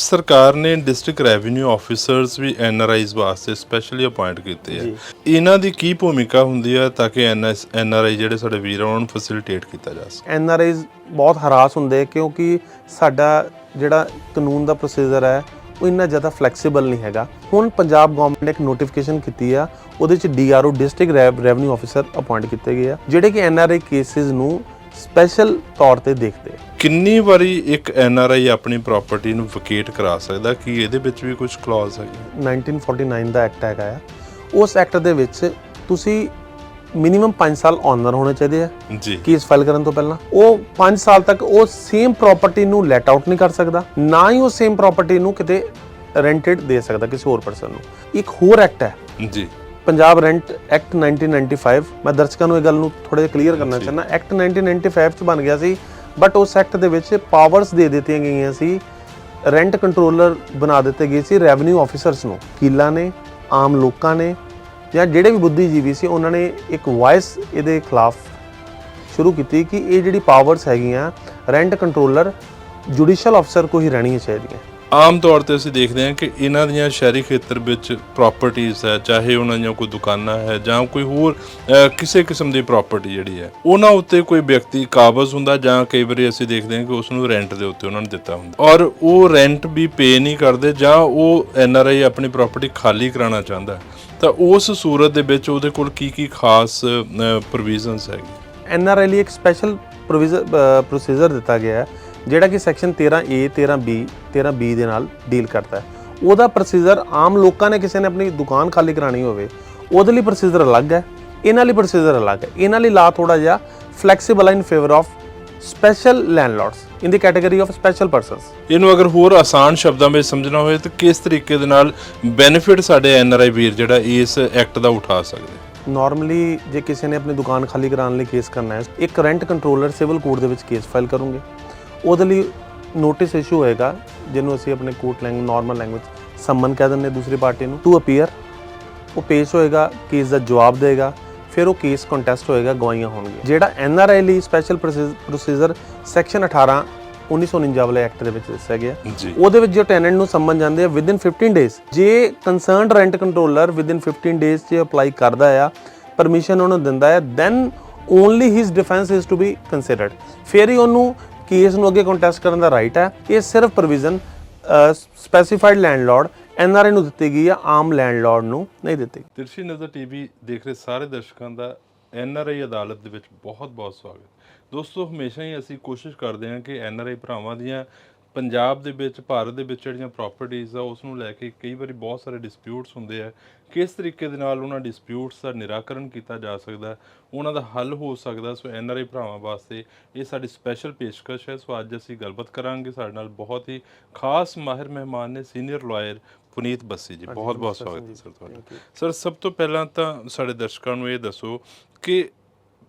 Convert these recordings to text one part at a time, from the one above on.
ਸਰਕਾਰ ਨੇ district revenue officers ਵੀ NRIs ਵਾਸਤੇ ਸਪੈਸ਼ਲੀ ਅਪਾਇੰਟ ਕੀਤੇ ਆ। ਇਹਨਾਂ ਦੀ ਕੀ ਭੂਮਿਕਾ ਹੁੰਦੀ ਹੈ ਤਾਂ ਕਿ ਐਨਆਰਆਈ ਜਿਹੜੇ ਸਾਡੇ ਵੀਰ ਆ ਉਹਨਾਂ ਨੂੰ ਫੈਸਿਲਿਟੇਟ ਕੀਤਾ ਜਾ ਸਕੇ? ਐਨਆਰਆਈਜ਼ ਬਹੁਤ ਹਰਾਸ ਹੁੰਦੇ ਕਿਉਂਕਿ ਸਾਡਾ ਜਿਹੜਾ ਕਾਨੂੰਨ ਦਾ ਪ੍ਰੋਸੀਜਰ ਹੈ ਉਹ ਇੰਨਾ ਜ਼ਿਆਦਾ ਫਲੈਕਸੀਬਲ ਨਹੀਂ ਹੈਗਾ। ਹੁਣ ਪੰਜਾਬ ਗਵਰਨਮੈਂਟ ਨੇ ਇੱਕ ਨੋਟੀਫਿਕੇਸ਼ਨ ਕੀਤੀ ਆ, ਉਹਦੇ ਚ DRO district revenue officer appoint ਕੀਤੇ ਗਏ ਆ ਜਿਹੜੇ ਕਿ ਐਨਆਰਆਈ ਕੇਸਿਸ ਨੂੰ ਸਪੈਸ਼ਲ ਤੌਰ ਤੇ ਦੇਖਦੇ। ਕਿੰਨੀ ਵਾਰੀ ਇੱਕ ਐਨਆਰਆਈ ਆਪਣੀ ਪ੍ਰਾਪਰਟੀ ਨੂੰ ਵਕੇਟ ਕਰਾ ਸਕਦਾ? ਕੀ ਇਹਦੇ ਵਿੱਚ ਵੀ ਕੁਝ ਕਲੌਜ਼ ਹੈਗੀ? 1949 ਦਾ ਐਕਟ ਹੈਗਾ ਆ, ਉਸ ਐਕਟ ਦੇ ਵਿੱਚ ਤੁਸੀਂ ਮਿਨੀਮਮ 5 ਸਾਲ ਓਨਰ ਹੋਣੇ ਚਾਹੀਦੇ ਆ ਜੀ ਕੇਸ ਫਾਈਲ ਕਰਨ ਤੋਂ ਪਹਿਲਾਂ। ਉਹ 5 ਸਾਲ ਤੱਕ ਉਹ ਸੇਮ ਪ੍ਰਾਪਰਟੀ ਨੂੰ ਲੈਟ ਆਊਟ ਨਹੀਂ ਕਰ ਸਕਦਾ, ਨਾ ਹੀ ਉਹ ਸੇਮ ਪ੍ਰਾਪਰਟੀ ਨੂੰ ਕਿਤੇ ਰੈਂਟਡ ਦੇ ਸਕਦਾ ਕਿਸੇ ਹੋਰ ਪਰਸਨ ਨੂੰ। ਇੱਕ ਹੋਰ ਐਕਟ ਹੈ ਜੀ, ਪੰਜਾਬ ਰੈਂਟ ਐਕਟ 1995। ਮੈਂ ਦਰਸ਼ਕਾਂ ਨੂੰ ਇਹ ਗੱਲ ਨੂੰ ਥੋੜਾ ਜਿਹਾ ਕਲੀਅਰ ਕਰਨਾ ਚਾਹੁੰਦਾ। ਐਕਟ 1995 ਚ ਬਣ ਗਿਆ ਸੀ, ਬਟ ਉਸ ਐਕਟ ਦੇ ਵਿੱਚ ਪਾਵਰਸ ਦੇ ਦਿੱਤੀਆਂ ਗਈਆਂ ਸੀ, ਰੈਂਟ ਕੰਟਰੋਲਰ ਬਣਾ ਦਿੱਤੇ ਗਏ ਸੀ ਰੈਵਨਿਊ ਆਫੀਸਰਸ ਨੂੰ। ਵਕੀਲਾਂ ਨੇ, ਆਮ ਲੋਕਾਂ ਨੇ ਜਾਂ ਜਿਹੜੇ ਵੀ ਬੁੱਧੀਜੀਵੀ ਸੀ ਉਹਨਾਂ ਨੇ ਇੱਕ ਵਾਇਸ ਇਹਦੇ ਖਿਲਾਫ ਸ਼ੁਰੂ ਕੀਤੀ ਕਿ ਇਹ ਜਿਹੜੀ ਪਾਵਰਸ ਹੈਗੀਆਂ ਰੈਂਟ ਕੰਟਰੋਲਰ ਜੁਡੀਸ਼ੀਅਲ ਅਫਸਰ ਕੋ ਹੀ ਰਹਿਣੀਆਂ ਚਾਹੀਦੀਆਂ। ਆਮ ਤੌਰ ਤੇ ਅਸੀਂ ਦੇਖਦੇ ਹਾਂ ਕਿ ਇਹਨਾਂ ਦੀਆਂ ਸ਼ਹਿਰੀ ਖੇਤਰ ਵਿੱਚ ਪ੍ਰਾਪਰਟੀਆਂ ਹੈ, ਚਾਹੇ ਉਹਨਾਂ ਦੀਆਂ ਕੋਈ ਦੁਕਾਨਾਂ ਹੈ ਜਾਂ ਕੋਈ ਹੋਰ ਕਿਸੇ ਕਿਸਮ ਦੀ ਪ੍ਰਾਪਰਟੀ ਜਿਹੜੀ ਹੈ, ਉਹਨਾਂ ਉੱਤੇ ਕੋਈ ਵਿਅਕਤੀ ਕਾਬਜ਼ ਹੁੰਦਾ ਜਾਂ ਕਈ ਵਾਰੀ ਅਸੀਂ ਦੇਖਦੇ ਹਾਂ ਕਿ ਉਸ ਨੂੰ ਰੈਂਟ ਦੇ ਉੱਤੇ ਉਹਨਾਂ ਨੂੰ ਦਿੱਤਾ ਹੁੰਦਾ ਔਰ ਉਹ ਰੈਂਟ ਵੀ ਪੇ ਨਹੀਂ ਕਰਦੇ ਜਾਂ ਉਹ ਐਨਆਰਆਈ ਆਪਣੀ ਪ੍ਰਾਪਰਟੀ ਖਾਲੀ ਕਰਾਉਣਾ ਚਾਹੁੰਦਾ, ਤਾਂ ਉਸ ਸੂਰਤ ਦੇ ਵਿੱਚ ਉਹਦੇ ਕੋਲ ਕੀ ਖਾਸ ਪ੍ਰੋਵੀਜ਼ਨਸ ਹੈਗੀ? ਐਨਆਰਆਈ ਲਈ ਇੱਕ ਸਪੈਸ਼ਲ ਪ੍ਰੋਸੀਜਰ ਦਿੱਤਾ ਗਿਆ ਹੈ ਜਿਹੜਾ ਕਿ ਸੈਕਸ਼ਨ 13A 13B ਦੇ ਨਾਲ ਡੀਲ ਕਰਦਾ ਹੈ। ਉਹਦਾ ਪ੍ਰੋਸੀਜਰ ਆਮ ਲੋਕਾਂ ਨੇ ਕਿਸੇ ਨੇ ਆਪਣੀ ਦੁਕਾਨ ਖਾਲੀ ਕਰਾਣੀ ਹੋਵੇ ਉਹਦੇ ਲਈ ਪ੍ਰੋਸੀਜਰ ਅਲੱਗ ਹੈ, ਇਹਨਾਂ ਲਈ ਪ੍ਰੋਸੀਜਰ ਅਲੱਗ ਹੈ। ਇਹਨਾਂ ਲਈ ਲਾ ਥੋੜਾ ਜਿਹਾ ਫਲੈਕਸੀਬਲ ਹੈ ਇਨ favour of special ਲੈਂਡਲॉर्ड्स in the category of special persons. ਇਹਨੂੰ ਅਗਰ ਹੋਰ ਆਸਾਨ ਸ਼ਬਦਾਂ ਵਿੱਚ ਸਮਝਣਾ ਹੋਵੇ ਤਾਂ ਕਿਸ ਤਰੀਕੇ ਦੇ ਨਾਲ ਬੈਨੀਫਿਟ ਸਾਡੇ ਐਨਆਰਆਈ ਵੀਰ ਜਿਹੜਾ ਇਸ ਐਕਟ ਦਾ ਉਠਾ ਸਕਦੇ? ਨਾਰਮਲੀ ਜੇ ਕਿਸੇ ਨੇ ਆਪਣੀ ਦੁਕਾਨ ਖਾਲੀ ਕਰਾਉਣ ਲਈ ਕੇਸ ਕਰਨਾ ਹੈ, ਇੱਕ ਰੈਂਟ ਕੰਟਰੋਲਰ ਸਿਵਲ ਕੋਰਟ ਦੇ ਵਿੱਚ ਕੇਸ ਫਾਈਲ ਕਰੂੰਗੇ। ਉਹਦੇ ਲਈ ਨੋਟਿਸ ਇਸ਼ੂ ਹੋਏਗਾ ਜਿਹਨੂੰ ਅਸੀਂ ਆਪਣੇ court language normal language summon ਕਹਿ ਦਿੰਦੇ ਦੂਸਰੀ ਪਾਰਟੀ ਨੂੰ, ਟੂ ਅਪੀਅਰ। ਉਹ ਪੇਸ਼ ਹੋਏਗਾ, ਕੇਸ ਦਾ ਜਵਾਬ ਦੇਗਾ, ਫਿਰ ਉਹ ਕੇਸ ਕੰਟੈਸਟ ਹੋਏਗਾ, ਗਵਾਹੀਆਂ ਹੋਣਗੀਆਂ। ਜਿਹੜਾ ਐਨਆਰਆਈ ਲਈ ਸਪੈਸ਼ਲ ਪ੍ਰੋਸੀਜਰ ਸੈਕਸ਼ਨ 18 1949 ਵਾਲੇ ਐਕਟ ਦੇ ਵਿੱਚ ਦੱਸਿਆ ਗਿਆ, ਉਹਦੇ ਵਿੱਚ ਜੋ ਟੈਨੈਂਟ ਨੂੰ ਸੰਮਨ ਜਾਂਦੇ ਆ ਵਿਦਿਨ 15 ਡੇਜ਼, ਜੇ concerned rent controller within 15 days 'ਚ ਅਪਲਾਈ ਕਰਦਾ ਆ, ਪਰਮਿਸ਼ਨ ਉਹਨੂੰ ਦਿੰਦਾ ਹੈ, then only his defence is to be considered. ਫਿਰ ਹੀ ਉਹਨੂੰ ਕੇਸ ਨੂੰ ਅੱਗੇ ਕੰਟੈਸਟ ਕਰਨ ਦਾ ਰਾਈਟ ਹੈ। ਇਹ ਸਿਰਫ ਪ੍ਰੋਵੀਜ਼ਨ ਸਪੈਸੀਫਾਈਡ ਲੈਂਡਲॉर्ड ਐਨਆਰਆਈ ਨੂੰ ਦਿੱਤੀ ਗਈ ਆ, ਆਮ ਲੈਂਡਲॉर्ड ਨੂੰ ਨਹੀਂ ਦਿੱਤੀ। ਤਿਰਛੀ ਨਜ਼ਰ ਟੀਵੀ ਦੇਖ ਰਹੇ ਸਾਰੇ ਦਰਸ਼ਕਾਂ ਦਾ ਐਨਆਰਆਈ ਅਦਾਲਤ ਦੇ ਵਿੱਚ ਬਹੁਤ-ਬਹੁਤ ਸਵਾਗਤ। ਦੋਸਤੋ, ਹਮੇਸ਼ਾ ਹੀ ਅਸੀਂ ਕੋਸ਼ਿਸ਼ ਕਰਦੇ ਹਾਂ ਕਿ ਐਨਆਰਆਈ ਭਰਾਵਾਂ ਦੀਆਂ ਪੰਜਾਬ ਦੇ ਵਿੱਚ, ਭਾਰਤ ਦੇ ਵਿੱਚ ਜਿਹੜੀਆਂ ਪ੍ਰਾਪਰਟੀਆਂ ਆ ਉਸ ਨੂੰ ਲੈ ਕੇ ਕਈ ਵਾਰੀ ਬਹੁਤ ਸਾਰੇ ਡਿਸਪਿਊਟਸ ਹੁੰਦੇ ਆ, ਕਿਸ ਤਰੀਕੇ ਦੇ ਨਾਲ ਉਹਨਾਂ ਡਿਸਪਿਊਟਸ ਦਾ ਨਿਰਾਕਰਨ ਕੀਤਾ ਜਾ ਸਕਦਾ, ਉਹਨਾਂ ਦਾ ਹੱਲ ਹੋ ਸਕਦਾ। ਸੋ ਐਨਆਰਆਈ ਭਰਾਵਾਂ ਵਾਸਤੇ ਇਹ ਸਾਡੀ ਸਪੈਸ਼ਲ ਪੇਸ਼ਕਸ਼ ਹੈ। ਸੋ ਅੱਜ ਅਸੀਂ ਗੱਲਬਾਤ ਕਰਾਂਗੇ, ਸਾਡੇ ਨਾਲ ਬਹੁਤ ਹੀ ਖਾਸ ਮਾਹਿਰ ਮਹਿਮਾਨ ਨੇ, ਸੀਨੀਅਰ ਲਾਇਰ ਪੁਨੀਤ ਬੱਸੀ ਜੀ। ਬਹੁਤ-ਬਹੁਤ ਸਵਾਗਤ ਹੈ ਸਰ ਤੁਹਾਡਾ। ਸਰ, ਸਭ ਤੋਂ ਪਹਿਲਾਂ ਤਾਂ ਸਾਡੇ ਦਰਸ਼ਕਾਂ ਨੂੰ ਇਹ ਦੱਸੋ ਕਿ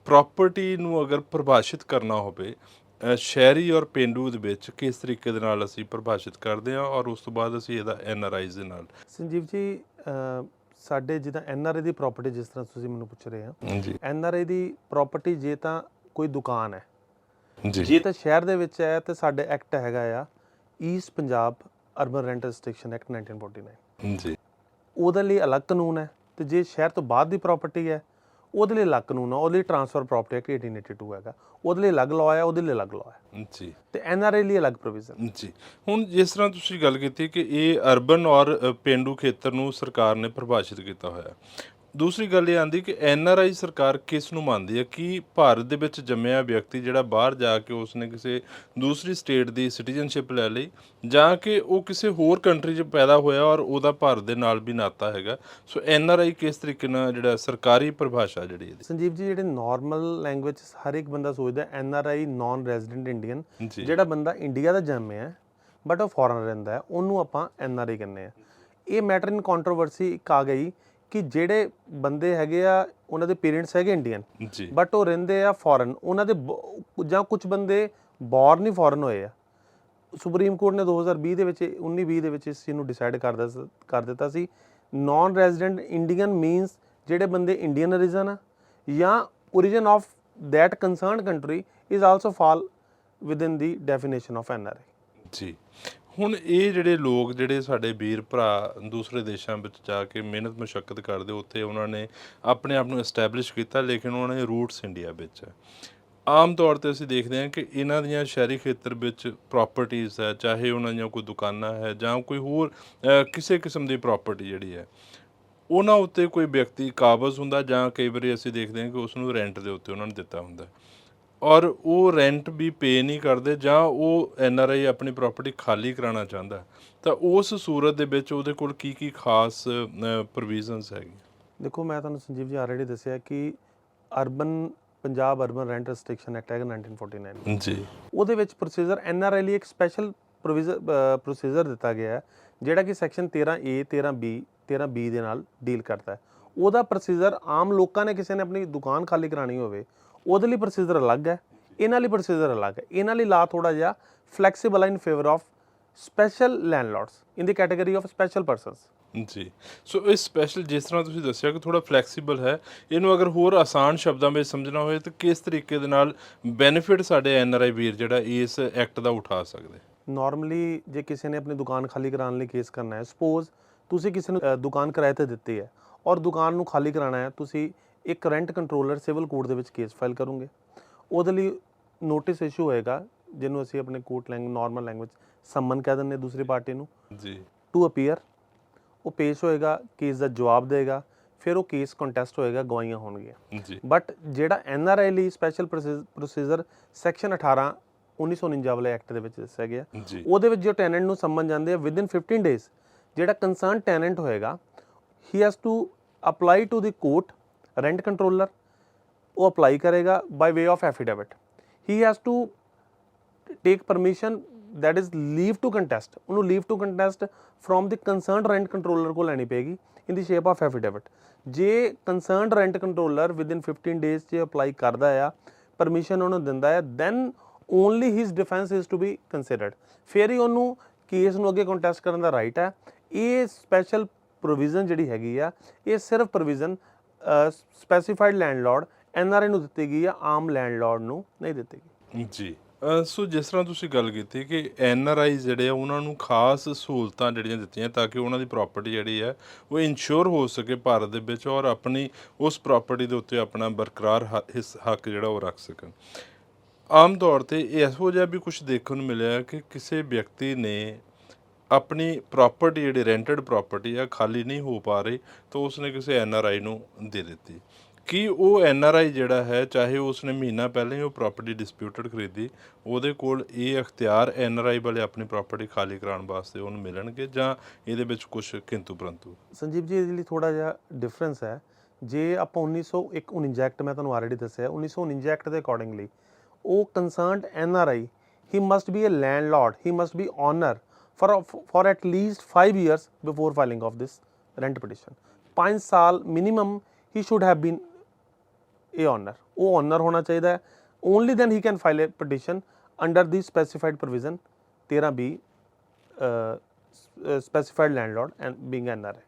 ਪ੍ਰਾਪਰਟੀ ਨੂੰ ਅਗਰ ਪਰਿਭਾਸ਼ਿਤ ਕਰਨਾ ਹੋਵੇ ਸ਼ਹਿਰੀ ਔਰ ਪੇਂਡੂ ਦੇ ਵਿੱਚ, ਕਿਸ ਤਰੀਕੇ ਦੇ ਨਾਲ ਅਸੀਂ ਪਰਿਭਾਸ਼ਿਤ ਕਰਦੇ ਹਾਂ ਔਰ ਉਸ ਤੋਂ ਬਾਅਦ ਅਸੀਂ ਇਹਦਾ ਐਨਆਰਆਈਜ਼ ਦੇ ਨਾਲ? ਸੰਜੀਵ ਜੀ, ਸਾਡੇ ਜਿੱਦਾਂ ਐਨਆਰਆਈ ਦੀ ਪ੍ਰਾਪਰਟੀ ਜਿਸ ਤਰ੍ਹਾਂ ਤੁਸੀਂ ਮੈਨੂੰ ਪੁੱਛ ਰਹੇ ਆ ਜੀ, ਐਨਆਰਆਈ ਦੀ ਪ੍ਰਾਪਰਟੀ ਜੇ ਤਾਂ ਕੋਈ ਦੁਕਾਨ ਹੈ ਜੀ, ਜੇ ਤਾਂ ਸ਼ਹਿਰ ਦੇ ਵਿੱਚ ਹੈ ਤਾਂ ਸਾਡੇ ਐਕਟ ਹੈਗਾ ਆ East Punjab urban rent restriction act 1949 ਜੀ, ਉਹਦੇ ਲਈ ਅਲੱਗ ਕਾਨੂੰਨ ਹੈ। ਤੇ ਜੇ ਸ਼ਹਿਰ ਤੋਂ ਬਾਅਦ ਦੀ ਪ੍ਰਾਪਰਟੀ ਹੈ ਉਹਦੇ ਲਈ ਅਲੱਗ ਕਾਨੂੰਨ ਆ, ਉਹਦੇ ਲਈ ਟਰਾਂਸਫਰ ਪ੍ਰਾਪਰਟੀ ਐਕਟ 1882 ਹੈਗਾ, ਉਹਦੇ ਲਈ ਅਲੱਗ ਲਾਅ ਹੈ, ਉਹਦੇ ਲਈ ਅਲੱਗ ਲਾਅ ਹੈ ਜੀ, ਤੇ ਐਨਆਰਆਈ ਲਈ ਅਲੱਗ ਪ੍ਰੋਵੀਜ਼ਨ ਜੀ। ਹੁਣ ਜਿਸ ਤਰ੍ਹਾਂ ਤੁਸੀਂ ਗੱਲ ਕੀਤੀ ਕਿ ਇਹ ਅਰਬਨ ਔਰ ਪੇਂਡੂ ਖੇਤਰ ਨੂੰ ਸਰਕਾਰ ਨੇ ਪਰਿਭਾਸ਼ਿਤ ਕੀਤਾ ਹੋਇਆ, ਦੂਸਰੀ ਗੱਲ ਇਹ ਆਉਂਦੀ ਕਿ ਐਨਆਰਆਈ ਸਰਕਾਰ ਕਿਸ ਨੂੰ ਮੰਨਦੀ ਹੈ? ਕਿ ਭਾਰਤ ਦੇ ਵਿੱਚ ਜੰਮਿਆ ਵਿਅਕਤੀ ਜਿਹੜਾ ਬਾਹਰ ਜਾ ਕੇ ਉਸਨੇ ਕਿਸੇ ਦੂਸਰੀ ਸਟੇਟ ਦੀ ਸਿਟੀਜ਼ਨਸ਼ਿਪ ਲੈ ਲਈ, ਜਾਂ ਕਿ ਉਹ ਕਿਸੇ ਹੋਰ ਕੰਟਰੀ 'ਚ ਪੈਦਾ ਹੋਇਆ ਔਰ ਉਹਦਾ ਭਾਰਤ ਦੇ ਨਾਲ ਵੀ ਨਾਤਾ ਹੈਗਾ। ਸੋ ਐਨਆਰਆਈ ਕਿਸ ਤਰੀਕੇ ਨਾਲ ਜਿਹੜਾ ਸਰਕਾਰੀ ਪਰਿਭਾਸ਼ਾ ਜਿਹੜੀ ਇਹਦੀ? ਸੰਜੀਵ ਜੀ, ਜਿਹੜੇ ਨਾਰਮਲ ਲੈਂਗੁਏਜ ਹਰ ਇੱਕ ਬੰਦਾ ਸੋਚਦਾ ਐਨਆਰਆਈ ਨਾਨ ਰੈਜ਼ੀਡੈਂਟ ਇੰਡੀਅਨ, ਜਿਹੜਾ ਬੰਦਾ ਇੰਡੀਆ ਦਾ ਜੰਮਿਆ ਹੈ ਬਟ ਉਹ ਫੋਰਨ ਰਹਿੰਦਾ ਹੈ, ਉਹਨੂੰ ਆਪਾਂ ਐਨਆਰਆਈ ਕਹਿੰਦੇ ਆ। ਇਹ ਮੈਟਰ ਇਨ ਕੰਟਰੋਵਰਸੀ ਇੱਕ ਆ ਗਈ ਕਿ ਜਿਹੜੇ ਬੰਦੇ ਹੈਗੇ ਆ ਉਹਨਾਂ ਦੇ ਪੇਰੈਂਟਸ ਹੈਗੇ ਇੰਡੀਅਨ ਬਟ ਉਹ ਰਹਿੰਦੇ ਆ ਫੋਰਨ, ਉਹਨਾਂ ਦੇ ਜਾਂ ਕੁਝ ਬੰਦੇ ਬੋਰਨ ਹੀ ਫੋਰਨ ਹੋਏ ਆ। ਸੁਪਰੀਮ ਕੋਰਟ ਨੇ 2020 ਦੇ ਵਿੱਚ 19-20 ਦੇ ਵਿੱਚ ਇਸ ਚੀਜ਼ ਨੂੰ ਡਿਸਾਈਡ ਕਰ ਦਿੱਤਾ ਸੀ ਨਾਨ ਰੈਜ਼ੀਡੈਂਟ ਇੰਡੀਅਨ ਮੀਨਸ ਜਿਹੜੇ ਬੰਦੇ ਇੰਡੀਅਨ ਓਰੀਜਨ ਆ ਜਾਂ origin of that concerned country is also fall with in the definition of NRI. ਜੀ, ਹੁਣ ਇਹ ਜਿਹੜੇ ਲੋਕ ਜਿਹੜੇ ਸਾਡੇ ਵੀਰ ਭਰਾ ਦੂਸਰੇ ਦੇਸ਼ਾਂ ਵਿੱਚ ਜਾ ਕੇ ਮਿਹਨਤ ਮੁਸ਼ੱਕਤ ਕਰਦੇ, ਉੱਥੇ ਉਹਨਾਂ ਨੇ ਆਪਣੇ ਆਪ ਨੂੰ ਐਸਟੈਬਲਿਸ਼ ਕੀਤਾ, ਲੇਕਿਨ ਉਹਨਾਂ ਦੇ ਰੂਟਸ ਇੰਡੀਆ ਵਿੱਚ ਹੈ। ਆਮ ਤੌਰ 'ਤੇ ਅਸੀਂ ਦੇਖਦੇ ਹਾਂ ਕਿ ਇਹਨਾਂ ਦੀਆਂ ਸ਼ਹਿਰੀ ਖੇਤਰ ਵਿੱਚ ਪ੍ਰੋਪਰਟੀਜ਼ ਹੈ, ਚਾਹੇ ਉਹਨਾਂ ਦੀਆਂ ਕੋਈ ਦੁਕਾਨਾਂ ਹੈ ਜਾਂ ਕੋਈ ਹੋਰ ਕਿਸੇ ਕਿਸਮ ਦੀ ਪ੍ਰੋਪਰਟੀ ਜਿਹੜੀ ਹੈ, ਉਹਨਾਂ ਉੱਤੇ ਕੋਈ ਵਿਅਕਤੀ ਕਾਬਜ਼ ਹੁੰਦਾ, ਜਾਂ ਕਈ ਵਾਰੀ ਅਸੀਂ ਦੇਖਦੇ ਹਾਂ ਕਿ ਉਸ ਨੂੰ ਰੈਂਟ ਦੇ ਉੱਤੇ ਉਹਨਾਂ ਨੇ ਦਿੱਤਾ ਹੁੰਦਾ ਔਰ ਉਹ ਰੈਂਟ ਵੀ ਪੇ ਨਹੀਂ ਕਰਦੇ, ਜਾਂ ਉਹ NRI ਆਪਣੀ ਪ੍ਰਾਪਰਟੀ ਖਾਲੀ ਕਰਾਉਣਾ ਚਾਹੁੰਦਾ, ਤਾਂ ਉਸ ਸੂਰਤ ਦੇ ਵਿੱਚ ਉਹਦੇ ਕੋਲ ਕੀ ਖਾਸ ਪ੍ਰੋਵੀਜ਼ਨਸ ਹੈਗੀ? ਦੇਖੋ, ਮੈਂ ਤੁਹਾਨੂੰ ਸੰਜੀਵ ਜੀ ਆਲਰੇਡੀ ਦੱਸਿਆ ਕਿ Punjab urban rent restriction act ਹੈਗਾ 1949 ਜੀ। ਉਹਦੇ ਵਿੱਚ ਪ੍ਰੋਸੀਜਰ NRI ਲਈ ਇੱਕ ਸਪੈਸ਼ਲ ਪ੍ਰੋਸੀਜਰ ਦਿੱਤਾ ਗਿਆ ਹੈ, ਜਿਹੜਾ ਕਿ ਸੈਕਸ਼ਨ 13A 13B ਦੇ ਨਾਲ ਡੀਲ ਕਰਦਾ ਹੈ। ਉਹਦਾ ਪ੍ਰੋਸੀਜਰ ਆਮ ਲੋਕਾਂ ਨੇ ਕਿਸੇ ਨੇ ਆਪਣੀ ਦੁਕਾਨ ਖਾਲੀ ਕਰਾਉਣੀ ਹੋਵੇ, ਉਹਦੇ ਲਈ ਪ੍ਰੋਸੀਜਰ ਅਲੱਗ ਹੈ, ਇਹਨਾਂ ਲਈ ਪ੍ਰੋਸੀਜਰ ਅਲੱਗ ਹੈ। ਇਹਨਾਂ ਲਈ ਲਾ ਥੋੜਾ ਜਿਹਾ ਫਲੈਕਸੀਬਲ ਹੈ ਇਨ favour of special ਲੈਂਡਲॉर्ड्स in the category of special persons. ਜੀ, ਸੋ ਇਹ ਸਪੈਸ਼ਲ ਜਿਸ ਤਰ੍ਹਾਂ ਤੁਸੀਂ ਦੱਸਿਆ ਕਿ ਥੋੜਾ ਫਲੈਕਸੀਬਲ ਹੈ, ਇਹਨੂੰ ਅਗਰ ਹੋਰ ਆਸਾਨ ਸ਼ਬਦਾਂ ਵਿੱਚ ਸਮਝਣਾ ਹੋਵੇ ਤਾਂ ਕਿਸ ਤਰੀਕੇ ਦੇ ਨਾਲ ਬੈਨੀਫਿਟ ਸਾਡੇ NRI ਵੀਰ ਜਿਹੜਾ ਇਸ ਐਕਟ ਦਾ ਉਠਾ ਸਕਦੇ? ਨਾਰਮਲੀ ਜੇ ਕਿਸੇ ਨੇ ਆਪਣੀ ਦੁਕਾਨ ਖਾਲੀ ਕਰਾਉਣ ਲਈ ਕੇਸ ਕਰਨਾ ਹੈ, ਸਪੋਜ਼ ਤੁਸੀਂ ਕਿਸੇ ਨੂੰ ਦੁਕਾਨ ਕਿਰਾਏ ਤੇ ਦਿੱਤੀ ਹੈ ਔਰ ਦੁਕਾਨ ਨੂੰ ਖਾਲੀ ਕਰਾਉਣਾ ਹੈ, ਤੁਸੀਂ ਇੱਕ ਰੈਂਟ ਕੰਟਰੋਲਰ ਸਿਵਲ ਕੋਰਟ ਦੇ ਵਿੱਚ ਕੇਸ ਫਾਈਲ ਕਰੋਗੇ। ਉਹਦੇ ਲਈ ਨੋਟਿਸ ਇਸ਼ੂ ਹੋਏਗਾ, ਜਿਹਨੂੰ ਅਸੀਂ ਆਪਣੇ ਕੋਰਟ ਨਾਰਮਲ ਲੈਂਗੁਏਜ ਸੰਮਨ ਕਹਿ ਦਿੰਦੇ ਦੂਸਰੀ ਪਾਰਟੀ ਨੂੰ, ਜੀ, ਟੂ ਅਪੀਅਰ। ਉਹ ਪੇਸ਼ ਹੋਏਗਾ, ਕੇਸ ਦਾ ਜਵਾਬ ਦੇਗਾ, ਫਿਰ ਉਹ ਕੇਸ ਕੰਟੈਸਟ ਹੋਏਗਾ, ਗਵਾਹੀਆਂ ਹੋਣਗੀਆਂ ਜੀ। ਬਟ ਜਿਹੜਾ NRI ਲਈ ਸਪੈਸ਼ਲ ਪ੍ਰੋਸੀਜਰ ਸੈਕਸ਼ਨ 18 1949 ਵਾਲੇ ਐਕਟ ਦੇ ਵਿੱਚ ਦੱਸਿਆ ਗਿਆ, ਉਹਦੇ ਵਿੱਚ ਜੋ ਟੈਨੈਂਟ ਨੂੰ ਸੰਮਨ ਜਾਂਦੇ ਆ ਵਿਦਿਨ 15 ਡੇਜ਼, ਜਿਹੜਾ ਕੰਸਰਨ ਟੈਨੈਂਟ ਹੋਏਗਾ, he has to apply to the court rent controller. ਉਹ ਅਪਲਾਈ ਕਰੇਗਾ by way of affidavit. He has to take permission, that is leave to contest, ਉਹਨੂੰ leave to contest from the concerned rent controller ਕੋਲ ਲੈਣੀ ਪਏਗੀ in the shape of affidavit। ਜੇ concerned rent controller within 15 days 'ਚ apply ਕਰਦਾ ਆ, permission ਉਹਨੂੰ ਦਿੰਦਾ ਹੈ, then only his defense is to be considered। ਫਿਰ ਹੀ ਉਹਨੂੰ ਕੇਸ ਨੂੰ ਅੱਗੇ ਕੰਟੈਸਟ ਕਰਨ ਦਾ ਰਾਈਟ ਹੈ। ਇਹ ਸਪੈਸ਼ਲ ਪ੍ਰੋਵੀਜ਼ਨ ਜਿਹੜੀ ਹੈਗੀ ਆ, ਇਹ ਸਿਰਫ ਪ੍ਰੋਵੀਜ਼ਨ ਸਪੈਸੀਫਾਈਡ ਲੈਂਡਲॉर्ड NRI ਨੂੰ ਦਿੱਤੀ ਗਈ ਆ, ਆਮ ਲੈਂਡਲॉर्ड ਨੂੰ ਨਹੀਂ ਦਿੱਤੀ ਗਈ ਜੀ। ਸੋ ਜਿਸ ਤਰ੍ਹਾਂ ਤੁਸੀਂ ਗੱਲ ਕੀਤੀ ਕਿ NRI ਜਿਹੜੇ ਆ ਉਹਨਾਂ ਨੂੰ ਖਾਸ ਸਹੂਲਤਾਂ ਜਿਹੜੀਆਂ ਦਿੱਤੀਆਂ ਤਾਂ ਕਿ ਉਹਨਾਂ ਦੀ ਪ੍ਰਾਪਰਟੀ ਜਿਹੜੀ ਹੈ ਉਹ ਇਨਸ਼ੋਰ ਹੋ ਸਕੇ ਭਾਰਤ ਦੇ ਵਿੱਚ, ਔਰ ਆਪਣੀ ਉਸ ਪ੍ਰਾਪਰਟੀ ਦੇ ਉੱਤੇ ਆਪਣਾ ਬਰਕਰਾਰ ਹੱਕ ਜਿਹੜਾ ਉਹ ਰੱਖ ਸਕਣ। ਆਮ ਤੌਰ 'ਤੇ ਇਹੋ ਜਿਹਾ ਵੀ ਕੁਝ ਦੇਖਣ ਨੂੰ ਮਿਲਿਆ ਕਿ ਕਿਸੇ ਵਿਅਕਤੀ ਨੇ ਆਪਣੀ ਪ੍ਰਾਪਰਟੀ ਜਿਹੜੀ ਰੈਂਟਡ ਪ੍ਰਾਪਰਟੀ ਆ ਖਾਲੀ ਨਹੀਂ ਹੋ ਪਾ ਰਹੀ, ਤਾਂ ਉਸਨੇ ਕਿਸੇ NRI ਨੂੰ ਦੇ ਦਿੱਤੀ। ਕੀ ਉਹ NRI ਜਿਹੜਾ ਹੈ, ਚਾਹੇ ਉਸਨੇ ਮਹੀਨਾ ਪਹਿਲਾਂ ਹੀ ਉਹ ਪ੍ਰਾਪਰਟੀ ਡਿਸਪਿਊਟਡ ਖਰੀਦੀ, ਉਹਦੇ ਕੋਲ ਇਹ ਅਖਤਿਆਰ NRI ਵਾਲੇ ਆਪਣੀ ਪ੍ਰਾਪਰਟੀ ਖਾਲੀ ਕਰਾਉਣ ਵਾਸਤੇ ਉਹਨੂੰ ਮਿਲਣਗੇ, ਜਾਂ ਇਹਦੇ ਵਿੱਚ ਕੁਝ ਕਿੰਤੂ ਪਰੰਤੂ? ਸੰਜੀਵ ਜੀ, ਇਹਦੇ ਲਈ ਥੋੜਾ ਜਿਹਾ ਡਿਫਰੈਂਸ ਹੈ। ਜੇ ਆਪਾਂ 1949 ਐਕਟ, ਮੈਂ ਤੁਹਾਨੂੰ ਆਲਰੇਡੀ ਦੱਸਿਆ, 1949 ਐਕਟ ਦੇ ਅਕੋਰਡਿੰਗਲੀ ਉਹ concerned NRI, he must be a landlord, he must be owner for at least 5 years before filing of this rent petition। 5 ਸਾਲ minimum he should have been a owner। ਉਹ owner ਹੋਣਾ ਚਾਹੀਦਾ ਹੈ। only then he can file a petition under the specified provision 13B specified landlord and being NRI,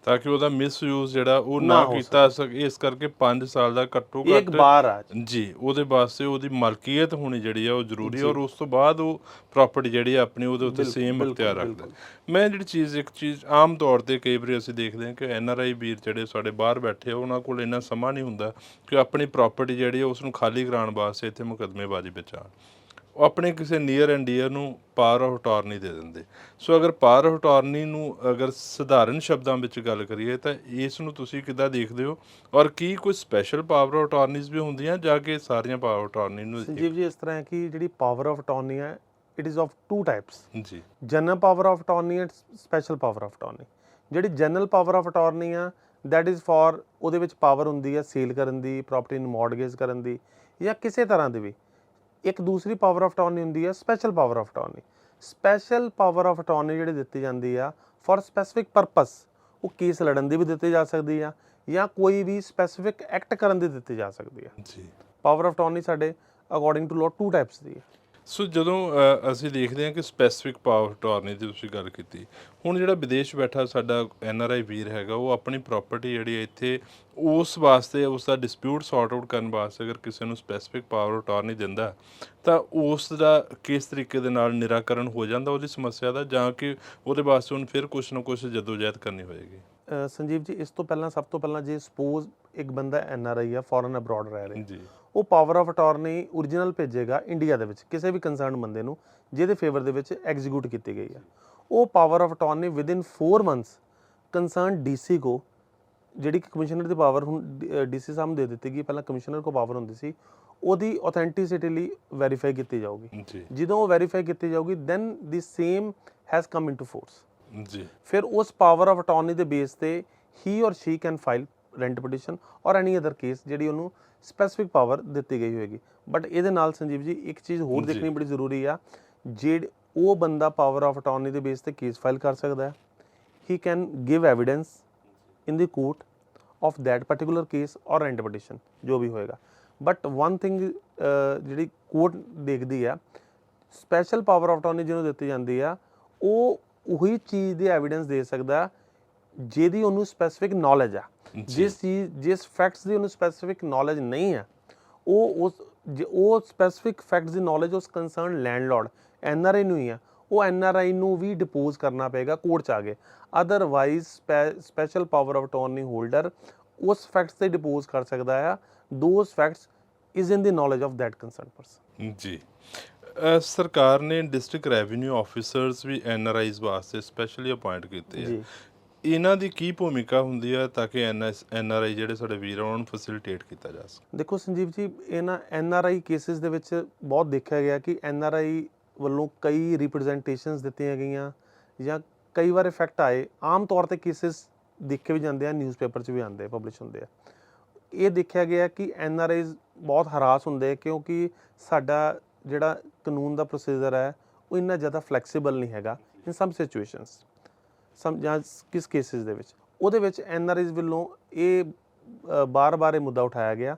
ਤਾਂ ਕਿ ਉਹਦਾ misuse ਜਿਹੜਾ ਉਹ ਨਾ ਕੀਤਾ ਸਕੇ। ਇਸ ਕਰਕੇ 5 ਸਾਲ ਦਾ ਘੱਟੋ ਘੱਟ ਇੱਕ ਬਾਰ ਆ ਜੀ ਉਹਦੇ ਵਾਸਤੇ ਉਹਦੀ ਮਲਕੀਅਤ ਹੋਣੀ ਜਿਹੜੀ ਆ ਉਹ ਜ਼ਰੂਰੀ ਹੈ, ਔਰ ਉਸ ਤੋਂ ਬਾਅਦ ਉਹ ਪ੍ਰਾਪਰਟੀ ਜਿਹੜੀ ਆ ਆਪਣੀ ਉਹਦੇ ਉੱਤੇ ਸੇਮ ਅਖਤਿਆਰ ਰੱਖਦਾ। ਮੈਂ ਇੱਕ ਚੀਜ਼ ਆਮ ਤੌਰ 'ਤੇ ਕਈ ਵਾਰੀ ਅਸੀਂ ਦੇਖਦੇ ਹਾਂ ਕਿ NRI ਵੀਰ ਜਿਹੜੇ ਸਾਡੇ ਬਾਹਰ ਬੈਠੇ ਆ, ਉਹਨਾਂ ਕੋਲ ਇੰਨਾ ਸਮਾਂ ਨਹੀਂ ਹੁੰਦਾ ਕਿ ਆਪਣੀ ਪ੍ਰਾਪਰਟੀ ਜਿਹੜੀ ਆ ਉਸ ਨੂੰ ਖਾਲੀ ਕਰਾਉਣ ਵਾਸਤੇ ਇੱਥੇ ਮੁਕੱਦਮੇਬਾਜ਼ੀ ਵਿੱਚ ਆਉਣ। ਉਹ ਆਪਣੇ ਕਿਸੇ ਨੀਅਰ ਐਂਡ ਡੀਅਰ ਨੂੰ ਪਾਵਰ ਆਫ ਅਟਾਰਨੀ ਦੇ ਦਿੰਦੇ। ਸੋ ਅਗਰ ਪਾਵਰ ਆਫ ਅਟਾਰਨੀ ਨੂੰ ਅਗਰ ਸਧਾਰਨ ਸ਼ਬਦਾਂ ਵਿੱਚ ਗੱਲ ਕਰੀਏ ਤਾਂ ਇਸ ਨੂੰ ਤੁਸੀਂ ਕਿੱਦਾਂ ਦੇਖਦੇ ਹੋ, ਔਰ ਕੀ ਕੋਈ ਸਪੈਸ਼ਲ ਪਾਵਰ ਆਫ ਅਟਾਰਨੀਜ਼ ਵੀ ਹੁੰਦੀਆਂ ਜਾਂ ਕਿ ਸਾਰੀਆਂ ਪਾਵਰ ਆਫ ਅਟਾਰਨੀ ਨੂੰ? ਸੰਜੀਵ ਜੀ, ਇਸ ਤਰ੍ਹਾਂ ਹੈ ਕਿ ਜਿਹੜੀ ਪਾਵਰ ਆਫ ਅਟਾਰਨੀ ਹੈ, ਇਟ ਇਜ਼ ਆਫ 2 ਟਾਈਪਸ ਜੀ। General power of attorney and special power of attorney. ਜਿਹੜੀ ਜਨਰਲ ਪਾਵਰ ਆਫ ਅਟਾਰਨੀ ਆ, ਦੈਟ ਇਜ਼ ਫॉर, ਉਹਦੇ ਵਿੱਚ ਪਾਵਰ ਹੁੰਦੀ ਹੈ ਸੇਲ ਕਰਨ ਦੀ, ਪ੍ਰਾਪਰਟੀ ਨੂੰ ਮੌਰਗੇਜ ਕਰਨ ਦੀ, ਜਾਂ ਕਿਸੇ ਤਰ੍ਹਾਂ ਦੀ ਵੀ। ਇੱਕ ਦੂਸਰੀ ਪਾਵਰ ਆਫ ਅਟਾਰਨੀ ਹੁੰਦੀ ਹੈ special power of attorney. Special power of attorney ਜਿਹੜੀ ਦਿੱਤੀ ਜਾਂਦੀ ਆ ਫॉर ਸਪੈਸੀਫਿਕ ਪਰਪਸ, ਉਹ ਕੇਸ ਲੜਨ ਦੀ ਵੀ ਦਿੱਤੀ ਜਾ ਸਕਦੀ ਆ, ਜਾਂ ਕੋਈ ਵੀ ਸਪੈਸੀਫਿਕ ਐਕਟ ਕਰਨ ਦੀ ਦਿੱਤੀ ਜਾ ਸਕਦੀ ਆ ਜੀ। ਪਾਵਰ ਆਫ ਅਟਾਰਨੀ ਸਾਡੇ ਅਕੋਰਡਿੰਗ ਟੂ ਲਾਅ 2 ਟਾਈਪਸ ਦੀ ਹੈ। ਸੋ ਜਦੋਂ ਅਸੀਂ ਦੇਖਦੇ ਹਾਂ ਕਿ ਸਪੈਸੀਫਿਕ ਪਾਵਰ ਅਟਾਰਨੀ ਦੀ ਤੁਸੀਂ ਗੱਲ ਕੀਤੀ, ਹੁਣ ਜਿਹੜਾ ਵਿਦੇਸ਼ ਬੈਠਾ ਸਾਡਾ NRI ਵੀਰ ਹੈਗਾ, ਉਹ ਆਪਣੀ ਪ੍ਰਾਪਰਟੀ ਜਿਹੜੀ ਹੈ ਇੱਥੇ ਉਸ ਵਾਸਤੇ ਉਸ ਦਾ ਡਿਸਪਿਊਟ ਸੌਰਟ ਆਊਟ ਕਰਨ ਵਾਸਤੇ ਅਗਰ ਕਿਸੇ ਨੂੰ ਸਪੈਸੀਫਿਕ ਪਾਵਰ ਅਟਾਰਨੀ ਦਿੰਦਾ ਤਾਂ ਉਸ ਦਾ ਕਿਸ ਤਰੀਕੇ ਦੇ ਨਾਲ ਨਿਰਾਕਰਨ ਹੋ ਜਾਂਦਾ ਉਹਦੀ ਸਮੱਸਿਆ ਦਾ, ਜਾਂ ਕਿ ਉਹਦੇ ਵਾਸਤੇ ਹੁਣ ਫਿਰ ਕੁਛ ਨਾ ਕੁਛ ਜਦੋਜਹਿਦ ਕਰਨੀ ਹੋਏਗੀ? ਸੰਜੀਵ ਜੀ, ਇਸ ਤੋਂ ਪਹਿਲਾਂ ਸਭ ਤੋਂ ਪਹਿਲਾਂ ਜੇ ਸਪੋਜ਼ ਇੱਕ ਬੰਦਾ NRI ਆ, ਫੋਰਨ ਅਬਰੋਡ ਰਹਿ ਰਿਹਾ, ਜੀ ਉਹ ਪਾਵਰ ਆਫ ਅਟਾਰਨੀ ਓਰੀਜਨਲ ਭੇਜੇਗਾ ਇੰਡੀਆ ਦੇ ਵਿੱਚ ਕਿਸੇ ਵੀ ਕੰਸਰਨ ਬੰਦੇ ਨੂੰ ਜਿਹਦੇ ਫੇਵਰ ਦੇ ਵਿੱਚ ਐਗਜ਼ੀਕਿਊਟ ਕੀਤੀ ਗਈ ਆ। ਉਹ power of attorney within 4 months concern DC ਕੋ, ਜਿਹੜੀ ਕਿ ਕਮਿਸ਼ਨਰ ਦੀ ਪਾਵਰ ਹੁਣ DC ਸਾਹਿਬ ਨੂੰ ਦੇ ਦਿੱਤੀ ਗਈ, ਪਹਿਲਾਂ ਕਮਿਸ਼ਨਰ ਕੋ ਪਾਵਰ ਹੁੰਦੀ ਸੀ, ਉਹਦੀ ਆਥੈਂਟਿਸਿਟੀ ਲਈ ਵੈਰੀਫਾਈ ਕੀਤੀ ਜਾਊਗੀ। ਜੀ ਜਦੋਂ ਉਹ ਵੈਰੀਫਾਈ ਕੀਤੀ ਜਾਊਗੀ then the same has come into force. ਜੀ ਫਿਰ ਉਸ ਪਾਵਰ ਆਫ ਅਟਾਰਨੀ ਦੇ ਬੇਸ ਤੇ he or she can file rent petition or any other case ਜਿਹੜੀ ਉਹਨੂੰ ਸਪੈਸੀਫਿਕ ਪਾਵਰ ਦਿੱਤੀ ਗਈ ਹੋਏਗੀ। ਬਟ ਇਹਦੇ ਨਾਲ ਸੰਜੀਵ ਜੀ ਇੱਕ ਚੀਜ਼ ਹੋਰ ਦੇਖਣੀ ਬੜੀ ਜ਼ਰੂਰੀ ਆ, ਜਿਹੜੇ ਉਹ ਬੰਦਾ ਪਾਵਰ ਆਫ ਅਟਾਰਨੀ ਦੇ ਬੇਸ ਤੇ ਕੇਸ ਫਾਈਲ ਕਰ ਸਕਦਾ ਹੈ। ਹੀ can give evidence in the court of that particular case ਔਰ ਰੈਂਟ ਪਟੀਸ਼ਨ ਜੋ ਵੀ ਹੋਏਗਾ। ਬਟ ਵਨ ਥਿੰਗ ਜਿਹੜੀ ਕੋਰਟ ਦੇਖਦੀ ਆ, ਸਪੈਸ਼ਲ ਪਾਵਰ ਆਫ ਅਟਾਰਨੀ ਜਿਹਨੂੰ ਦਿੱਤੀ ਜਾਂਦੀ ਆ, ਉਹ ਉਹੀ ਚੀਜ਼ ਦੀ ਐਵੀਡੈਂਸ ਦੇ ਸਕਦਾ ਜਿਹਦੀ ਉਹਨੂੰ ਸਪੈਸੀਫਿਕ ਨੌਲੇਜ ਆ। ਜਿਸ ਫੈਕਟਸ ਦੀ ਉਹਨੂੰ ਸਪੈਸੀਫਿਕ ਨੌਲੇਜ ਨਹੀਂ ਆ, ਉਹ ਸਪੈਸੀਫਿਕ ਫੈਕਟਸ ਦੀ ਨੌਲੇਜ ਉਸ ਕੰਸਰਨ ਲੈਂਡਲੋਰਡ NRI ਨੂੰ ਹੀ ਆ, ਉਹ NRI ਨੂੰ ਵੀ ਡਿਪੋਜ਼ ਕਰਨਾ ਪਏਗਾ ਕੋਰਟ 'ਚ ਆ ਕੇ। Otherwise special power of attorney holder ਉਸ ਫੈਕਟਸ ਤੇ ਡਿਪੋਜ਼ ਕਰ ਸਕਦਾ ਆ, those facts is in the knowledge of that concern person. ਜੀ ਸਰਕਾਰ ਨੇ ਡਿਸਟ੍ਰਿਕਟ ਰੈਵਨਿਊ ਆਫਿਸਰਸ ਵੀ NRIs ਵਾਸਤੇ ਸਪੈਸ਼ਲੀ ਅਪਾਇੰਟ ਕੀਤੇ ਆ। ਇਹਨਾਂ ਦੀ ਕੀ ਭੂਮਿਕਾ ਹੁੰਦੀ ਹੈ ਤਾਂ ਕਿ NRI ਜਿਹੜੇ ਸਾਡੇ ਵੀਰ ਆ ਉਹਨਾਂ ਨੂੰ ਫੈਸਿਲਿਟੇਟ ਕੀਤਾ ਜਾ ਸਕੇ? ਦੇਖੋ ਸੰਜੀਵ ਜੀ, ਇਹਨਾਂ NRI ਕੇਸਿਸ ਦੇ ਵਿੱਚ ਬਹੁਤ ਦੇਖਿਆ ਗਿਆ ਕਿ NRI ਵੱਲੋਂ ਕਈ ਰਿਪਰੈਜ਼ੈਂਟੇਸ਼ਨਸ ਦਿੱਤੀਆਂ ਗਈਆਂ ਜਾਂ ਕਈ ਵਾਰ ਇਫੈਕਟ ਆਏ। ਆਮ ਤੌਰ ਤੇ ਕੇਸਿਸ ਦੇਖੇ ਵੀ ਜਾਂਦੇ ਆ, ਨਿਊਜ਼ਪੇਪਰ 'ਚ ਵੀ ਆਉਂਦੇ, ਪਬਲਿਸ਼ ਹੁੰਦੇ ਆ। ਇਹ ਦੇਖਿਆ ਗਿਆ ਕਿ NRIs ਬਹੁਤ ਹਰਾਸ ਹੁੰਦੇ ਕਿਉਂਕਿ ਸਾਡਾ ਜਿਹੜਾ ਕਾਨੂੰਨ ਦਾ ਪ੍ਰੋਸੀਜਰ ਹੈ ਉਹ ਇੰਨਾ ਜ਼ਿਆਦਾ ਫਲੈਕਸੀਬਲ ਨਹੀਂ ਹੈਗਾ ਇਨ ਸਮ ਸਿਚੁਏਸ਼ਨਸ, ਜਾਂ ਕਿਸ ਕੇਸਿਸ ਦੇ ਵਿੱਚ। ਉਹਦੇ ਵਿੱਚ NRIs ਵੱਲੋਂ ਇਹ ਬਾਰ-ਬਾਰ ਇਹ ਮੁੱਦਾ ਉਠਾਇਆ ਗਿਆ।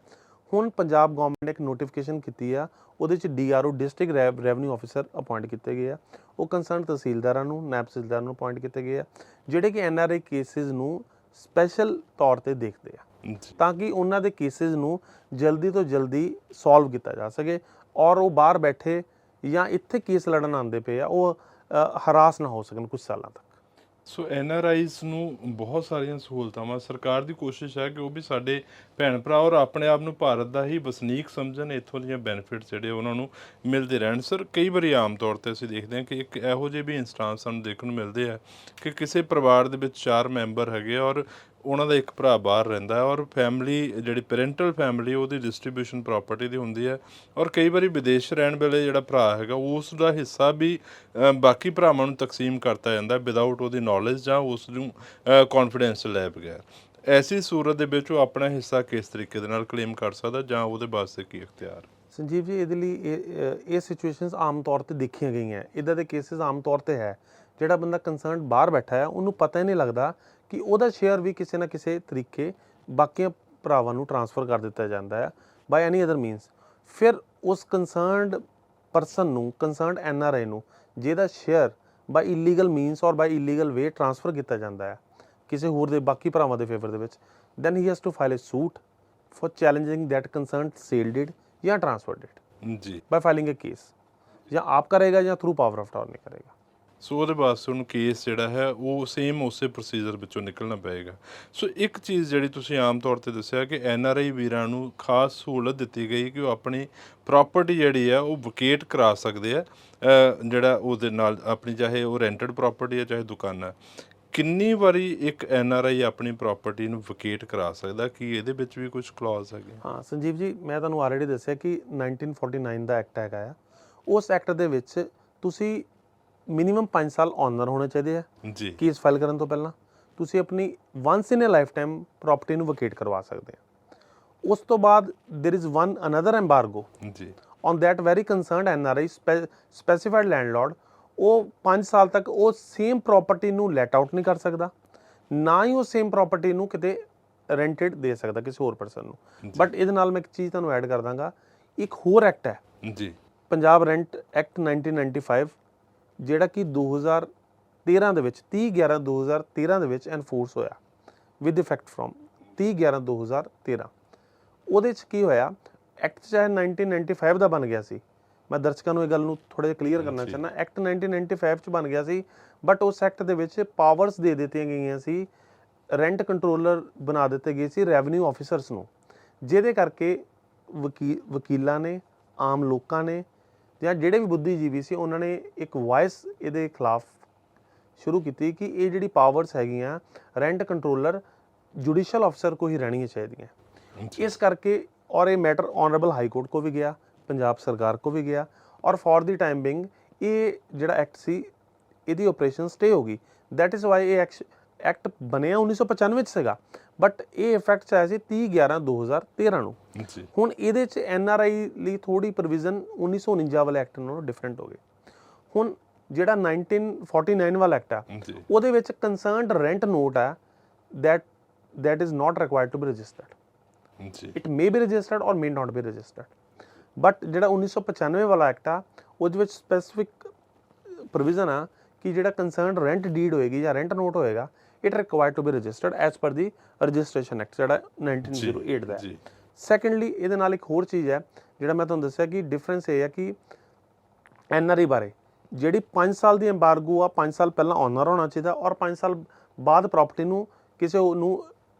ਹੁਣ ਪੰਜਾਬ ਗੌਰਮੈਂਟ ਨੇ ਇੱਕ ਨੋਟੀਫਿਕੇਸ਼ਨ ਕੀਤੀ ਆ, ਉਹਦੇ 'ਚ DRO district revenue officer appoint ਕੀਤੇ ਗਏ ਆ। ਉਹ ਕੰਸਰਨ ਤਹਿਸੀਲਦਾਰਾਂ ਨੂੰ, ਨਾਇਬ ਤਹਿਸੀਲਦਾਰਾਂ ਨੂੰ ਅਪਾਇੰਟ ਕੀਤੇ ਗਏ ਆ, ਜਿਹੜੇ ਕਿ NRI ਕੇਸਿਸ ਨੂੰ ਸਪੈਸ਼ਲ ਤੌਰ ਤੇ ਦੇਖਦੇ ਆ, ਤਾਂ ਕਿ ਉਹਨਾਂ ਦੇ ਕੇਸਿਸ ਨੂੰ ਜਲਦੀ ਤੋਂ ਜਲਦੀ ਸੋਲਵ ਕੀਤਾ ਜਾ ਸਕੇ ਔਰ ਉਹ ਬਾਹਰ ਬੈਠੇ ਜਾਂ ਇੱਥੇ ਕੇਸ ਲੜਨ ਆਉਂਦੇ ਪਏ ਆ ਉਹ ਹਰਾਸ ਨਾ ਹੋ ਸਕਣ ਕੁਝ ਸਾਲਾਂ ਤੱਕ। ਸੋ NRIs ਨੂੰ ਬਹੁਤ ਸਾਰੀਆਂ ਸਹੂਲਤਾਵਾਂ, ਸਰਕਾਰ ਦੀ ਕੋਸ਼ਿਸ਼ ਹੈ ਕਿ ਉਹ ਵੀ ਸਾਡੇ ਭੈਣ ਭਰਾ ਔਰ ਆਪਣੇ ਆਪ ਨੂੰ ਭਾਰਤ ਦਾ ਹੀ ਵਸਨੀਕ ਸਮਝਣ, ਇੱਥੋਂ ਦੀਆਂ ਬੈਨੀਫਿਟਸ ਜਿਹੜੇ ਉਹਨਾਂ ਨੂੰ ਮਿਲਦੇ ਰਹਿਣ। ਸਰ ਕਈ ਵਾਰੀ ਆਮ ਤੌਰ 'ਤੇ ਅਸੀਂ ਦੇਖਦੇ ਹਾਂ ਕਿ ਇੱਕ ਇਹੋ ਜਿਹੇ ਵੀ ਇੰਸਟਾਂਸ ਸਾਨੂੰ ਦੇਖਣ ਨੂੰ ਮਿਲਦੇ ਆ ਕਿ ਕਿਸੇ ਪਰਿਵਾਰ ਦੇ ਵਿੱਚ 4 ਮੈਂਬਰ ਹੈਗੇ ਔਰ ਉਹਨਾਂ ਦਾ ਇੱਕ ਭਰਾ ਬਾਹਰ ਰਹਿੰਦਾ ਹੈ ਔਰ ਫੈਮਿਲੀ ਜਿਹੜੀ ਪੈਰੈਂਟਲ ਫੈਮਿਲੀ ਉਹਦੀ ਡਿਸਟ੍ਰੀਬਿਊਸ਼ਨ ਪ੍ਰਾਪਰਟੀ ਦੀ ਹੁੰਦੀ ਹੈ ਔਰ ਕਈ ਵਾਰੀ ਵਿਦੇਸ਼ ਰਹਿਣ ਵੇਲੇ ਜਿਹੜਾ ਭਰਾ ਹੈਗਾ ਉਸ ਦਾ ਹਿੱਸਾ ਵੀ ਬਾਕੀ ਭਰਾਵਾਂ ਨੂੰ ਤਕਸੀਮ ਕਰਤਾ ਜਾਂਦਾ ਵਿਦਆਊਟ ਉਹਦੀ ਨੌਲੇਜ ਜਾਂ ਉਸ ਨੂੰ ਕੌਨਫੀਡੈਂਸ ਲੈ ਬਗੈਰ। ਐਸੀ ਸੂਰਤ ਦੇ ਵਿੱਚ ਉਹ ਆਪਣਾ ਹਿੱਸਾ ਕਿਸ ਤਰੀਕੇ ਦੇ ਨਾਲ ਕਲੇਮ ਕਰ ਸਕਦਾ ਜਾਂ ਉਹਦੇ ਵਾਸਤੇ ਕੀ ਇਖਤਿਆਰ? ਸੰਜੀਵ ਜੀ, ਇਹਦੇ ਲਈ ਇਹ ਸਿਚੁਏਸ਼ਨਸ ਆਮ ਤੌਰ ਤੇ ਦੇਖੀਆਂ ਗਈਆਂ। ਇੱਦਾਂ ਦੇ ਕੇਸਿਸ ਆਮ ਤੌਰ ਤੇ ਹੈ, ਜਿਹੜਾ ਬੰਦਾ ਕੰਸਰਨਡ ਬਾਹਰ ਬੈਠਾ ਹੈ ਉਹਨੂੰ ਪਤਾ ਹੀ ਨਹੀਂ ਲੱਗਦਾ ਕਿ ਉਹਦਾ ਸ਼ੇਅਰ ਵੀ ਕਿਸੇ ਨਾ ਕਿਸੇ ਤਰੀਕੇ ਬਾਕੀਆਂ ਭਰਾਵਾਂ ਨੂੰ ਟਰਾਂਸਫਰ ਕਰ ਦਿੱਤਾ ਜਾਂਦਾ ਹੈ ਬਾਈ ਐਨੀ ਅਦਰ ਮੀਨਸ। ਫਿਰ ਉਸ ਕੰਸਰਨਡ ਪਰਸਨ ਨੂੰ, ਕੰਸਰਨਡ NRI ਨੂੰ, ਜਿਹਦਾ ਸ਼ੇਅਰ ਬਾਈ ਇਲੀਗਲ ਮੀਨਸ ਔਰ ਬਾਈ ਇਲੀਗਲ ਵੇ ਟਰਾਂਸਫਰ ਕੀਤਾ ਜਾਂਦਾ ਹੈ ਕਿਸੇ ਹੋਰ ਦੇ ਬਾਕੀ ਭਰਾਵਾਂ ਦੇ ਫੇਵਰ ਦੇ ਵਿੱਚ, then he has to file a suit for challenging that concerned sale deed ਜਾਂ ਟਰਾਂਸਫਰ ਡੀਡ ਜੀ ਬਾਈ ਫਾਈਲਿੰਗ ਅ ਕੇਸ, ਜਾਂ ਆਪ ਕਰੇਗਾ ਜਾਂ ਥਰੂ ਪਾਵਰ ਆਫ ਅਟਾਰਨੀ ਕਰੇਗਾ। ਸੋ ਉਹਦੇ ਵਾਸਤੇ ਉਹਨੂੰ ਕੇਸ ਜਿਹੜਾ ਹੈ ਉਹ ਸੇਮ ਉਸੇ ਪ੍ਰੋਸੀਜਰ ਵਿੱਚੋਂ ਨਿਕਲਣਾ ਪਏਗਾ। ਸੋ ਇੱਕ ਚੀਜ਼ ਜਿਹੜੀ ਤੁਸੀਂ ਆਮ ਤੌਰ ਤੇ ਦੱਸਿਆ ਕਿ NRI ਵੀਰਾਂ ਨੂੰ ਖਾਸ ਸਹੂਲਤ ਦਿੱਤੀ ਗਈ ਕਿ ਉਹ ਆਪਣੀ ਪ੍ਰਾਪਰਟੀ ਜਿਹੜੀ ਆ ਉਹ ਵਕੇਟ ਕਰਾ ਸਕਦੇ ਆ, ਜਿਹੜਾ ਉਹਦੇ ਨਾਲ ਆਪਣੀ ਚਾਹੇ ਉਹ ਰੈਂਟਡ ਪ੍ਰਾਪਰਟੀ ਹੈ ਚਾਹੇ ਦੁਕਾਨਾਂ। ਕਿੰਨੀ ਵਾਰੀ ਇੱਕ NRI ਆਪਣੀ ਪ੍ਰਾਪਰਟੀ ਨੂੰ ਵਕੇਟ ਕਰਾ ਸਕਦਾ? ਕਿ ਇਹਦੇ ਵਿੱਚ ਵੀ ਕੁਝ ਕਲੌਜ਼ ਹੈਗੇ? ਹਾਂ ਸੰਜੀਵ ਜੀ, ਮੈਂ ਤੁਹਾਨੂੰ ਆਲਰੇਡੀ ਦੱਸਿਆ ਕਿ 1949 ਦਾ ਐਕਟ ਹੈਗਾ ਆ। ਉਸ ਐਕਟ ਦੇ ਵਿੱਚ ਤੁਸੀਂ ਮਿਨੀਮਮ 5 ਸਾਲ ਓਨਰ ਹੋਣੇ ਚਾਹੀਦੇ ਆ ਜੀ। ਕੇਸ ਫਾਈਲ ਕਰਨ ਤੋਂ ਪਹਿਲਾਂ ਤੁਸੀਂ ਆਪਣੀ ਵਨਸ ਇਨ ਅ ਲਾਈਫ ਟਾਈਮ ਪ੍ਰਾਪਰਟੀ ਨੂੰ ਵਕੇਟ ਕਰਵਾ ਸਕਦੇ ਆ। ਉਸ ਤੋਂ ਬਾਅਦ there is one another embargo ਜੀ on that very concerned NRI specified landlord. ਉਹ 5 ਸਾਲ ਤੱਕ ਉਹ ਸੇਮ ਪ੍ਰਾਪਰਟੀ ਨੂੰ ਲੈਟ ਆਊਟ ਨਹੀਂ ਕਰ ਸਕਦਾ, ਨਾ ਹੀ ਉਹ ਸੇਮ ਪ੍ਰਾਪਰਟੀ ਨੂੰ ਕਿਤੇ ਰੈਂਟਡ ਦੇ ਸਕਦਾ ਕਿਸੇ ਹੋਰ ਪਰਸਨ ਨੂੰ। ਬਟ ਇਹਦੇ ਨਾਲ ਮੈਂ ਇੱਕ ਚੀਜ਼ ਤੁਹਾਨੂੰ ਐਡ ਕਰ ਦਾਂਗਾ, ਇੱਕ ਹੋਰ ਐਕਟ ਹੈ ਜੀ ਪੰਜਾਬ ਰੈਂਟ ਐਕਟ 1995 ਜਿਹੜਾ ਕਿ 2013 ਦੇ ਵਿੱਚ 30/11/2013 ਦੇ ਵਿੱਚ ਐਨਫੋਰਸ ਹੋਇਆ ਵਿਦ ਇਫੈਕਟ ਫਰੋਮ 30/11/2013। ਉਹਦੇ 'ਚ ਕੀ ਹੋਇਆ, ਐਕਟ ਚਾਹੇ 1995 ਦਾ ਬਣ ਗਿਆ ਸੀ, ਮੈਂ ਦਰਸ਼ਕਾਂ ਨੂੰ ਇਹ ਗੱਲ ਨੂੰ ਥੋੜ੍ਹਾ ਜਿਹਾ ਕਲੀਅਰ ਕਰਨਾ ਚਾਹੁੰਦਾ, ਐਕਟ 1995 'ਚ ਬਣ ਗਿਆ ਸੀ ਬਟ ਉਸ ਐਕਟ ਦੇ ਵਿੱਚ ਪਾਵਰਸ ਦੇ ਦਿੱਤੀਆਂ ਗਈਆਂ ਸੀ, ਰੈਂਟ ਕੰਟਰੋਲਰ ਬਣਾ ਦਿੱਤੇ ਗਏ ਸੀ ਰੈਵਨਿਊ ਆਫਿਸਰਸ ਨੂੰ, ਜਿਹਦੇ ਕਰਕੇ ਵਕੀਲਾਂ ਨੇ, ਆਮ ਲੋਕਾਂ ਨੇ ਜਾਂ ਜਿਹੜੇ ਵੀ ਬੁੱਧੀਜੀਵੀ ਸੀ ਉਹਨਾਂ ਨੇ ਇੱਕ ਵਾਇਸ ਇਹਦੇ ਖਿਲਾਫ ਸ਼ੁਰੂ ਕੀਤੀ ਕਿ ਇਹ ਜਿਹੜੀ ਪਾਵਰਸ ਹੈਗੀਆਂ ਰੈਂਟ ਕੰਟਰੋਲਰ ਜੁਡੀਸ਼ੀਅਲ ਅਫਸਰ ਕੋ ਹੀ ਰਹਿਣੀਆਂ ਚਾਹੀਦੀਆਂ। ਇਸ ਕਰਕੇ ਔਰ ਇਹ ਮੈਟਰ ਆਨਰੇਬਲ ਹਾਈ ਕੋਰਟ ਕੋ ਵੀ ਗਿਆ, ਪੰਜਾਬ ਸਰਕਾਰ ਕੋ ਵੀ ਗਿਆ ਔਰ ਫॉर ਦੀ ਟਾਈਮ ਬਿੰਗ ਇਹ ਜਿਹੜਾ ਐਕਟ ਸੀ ਇਹਦੀ ਆਪਰੇਸ਼ਨ ਸਟੇ ਹੋ ਗਈ। ਦੈਟ ਇਜ਼ ਵਾਈ ਇਹ ਐਕਟ ਬਣਿਆ 1995 'ਚ ਸੀਗਾ ਬਟ ਇਹ ਇਫੈਕਟ 'ਚ ਆਇਆ ਸੀ 30/11/2013 ਨੂੰ। ਹੁਣ ਇਹਦੇ 'ਚ NRI ਲਈ ਥੋੜੀ ਪ੍ਰੋਵੀਜ਼ਨ 1949 ਵਾਲੇ ਐਕਟ ਨਾਲੋਂ ਡਿਫਰੈਂਟ ਹੋ ਗਈ। ਹੁਣ ਜਿਹੜਾ 1949 ਵਾਲਾ ਐਕਟ ਆ ਉਹਦੇ ਵਿੱਚ ਕੰਸਰਨਡ ਰੈਂਟ ਨੋਟ ਆ that is not required to be registered. It may be registered or may not be registered. But ਜਿਹੜਾ 1995 ਵਾਲਾ ਐਕਟ ਆ ਉਹਦੇ ਵਿੱਚ ਸਪੈਸੀਫਿਕ ਪ੍ਰੋਵੀਜ਼ਨ ਆ ਕਿ ਜਿਹੜਾ ਕੰਸਰਨਡ ਰੈਂਟ ਡੀਡ ਹੋਏਗੀ ਜਾਂ ਰੈਂਟ ਨੋਟ ਹੋਏਗਾ it required to be registered as per the registration act ਜਿਹੜਾ 1908 ਦਾ ਹੈ। ਸੈਕੰਡਲੀ ਇਹਦੇ ਨਾਲ ਇੱਕ ਹੋਰ ਚੀਜ਼ ਹੈ ਜਿਹੜਾ ਮੈਂ ਤੁਹਾਨੂੰ ਦੱਸਿਆ ਕਿ ਡਿਫਰੈਂਸ ਇਹ ਹੈ ਕਿ NRI ਬਾਰੇ ਜਿਹੜੀ 5 ਸਾਲ ਦੀ ਐਮਬਾਰਗੋ ਆ 5 ਸਾਲ ਪਹਿਲਾਂ ਓਨਰ ਹੋਣਾ ਚਾਹੀਦਾ ਔਰ 5 ਸਾਲ ਬਾਅਦ ਪ੍ਰਾਪਰਟੀ ਨੂੰ ਕਿਸੇ ਨੂੰ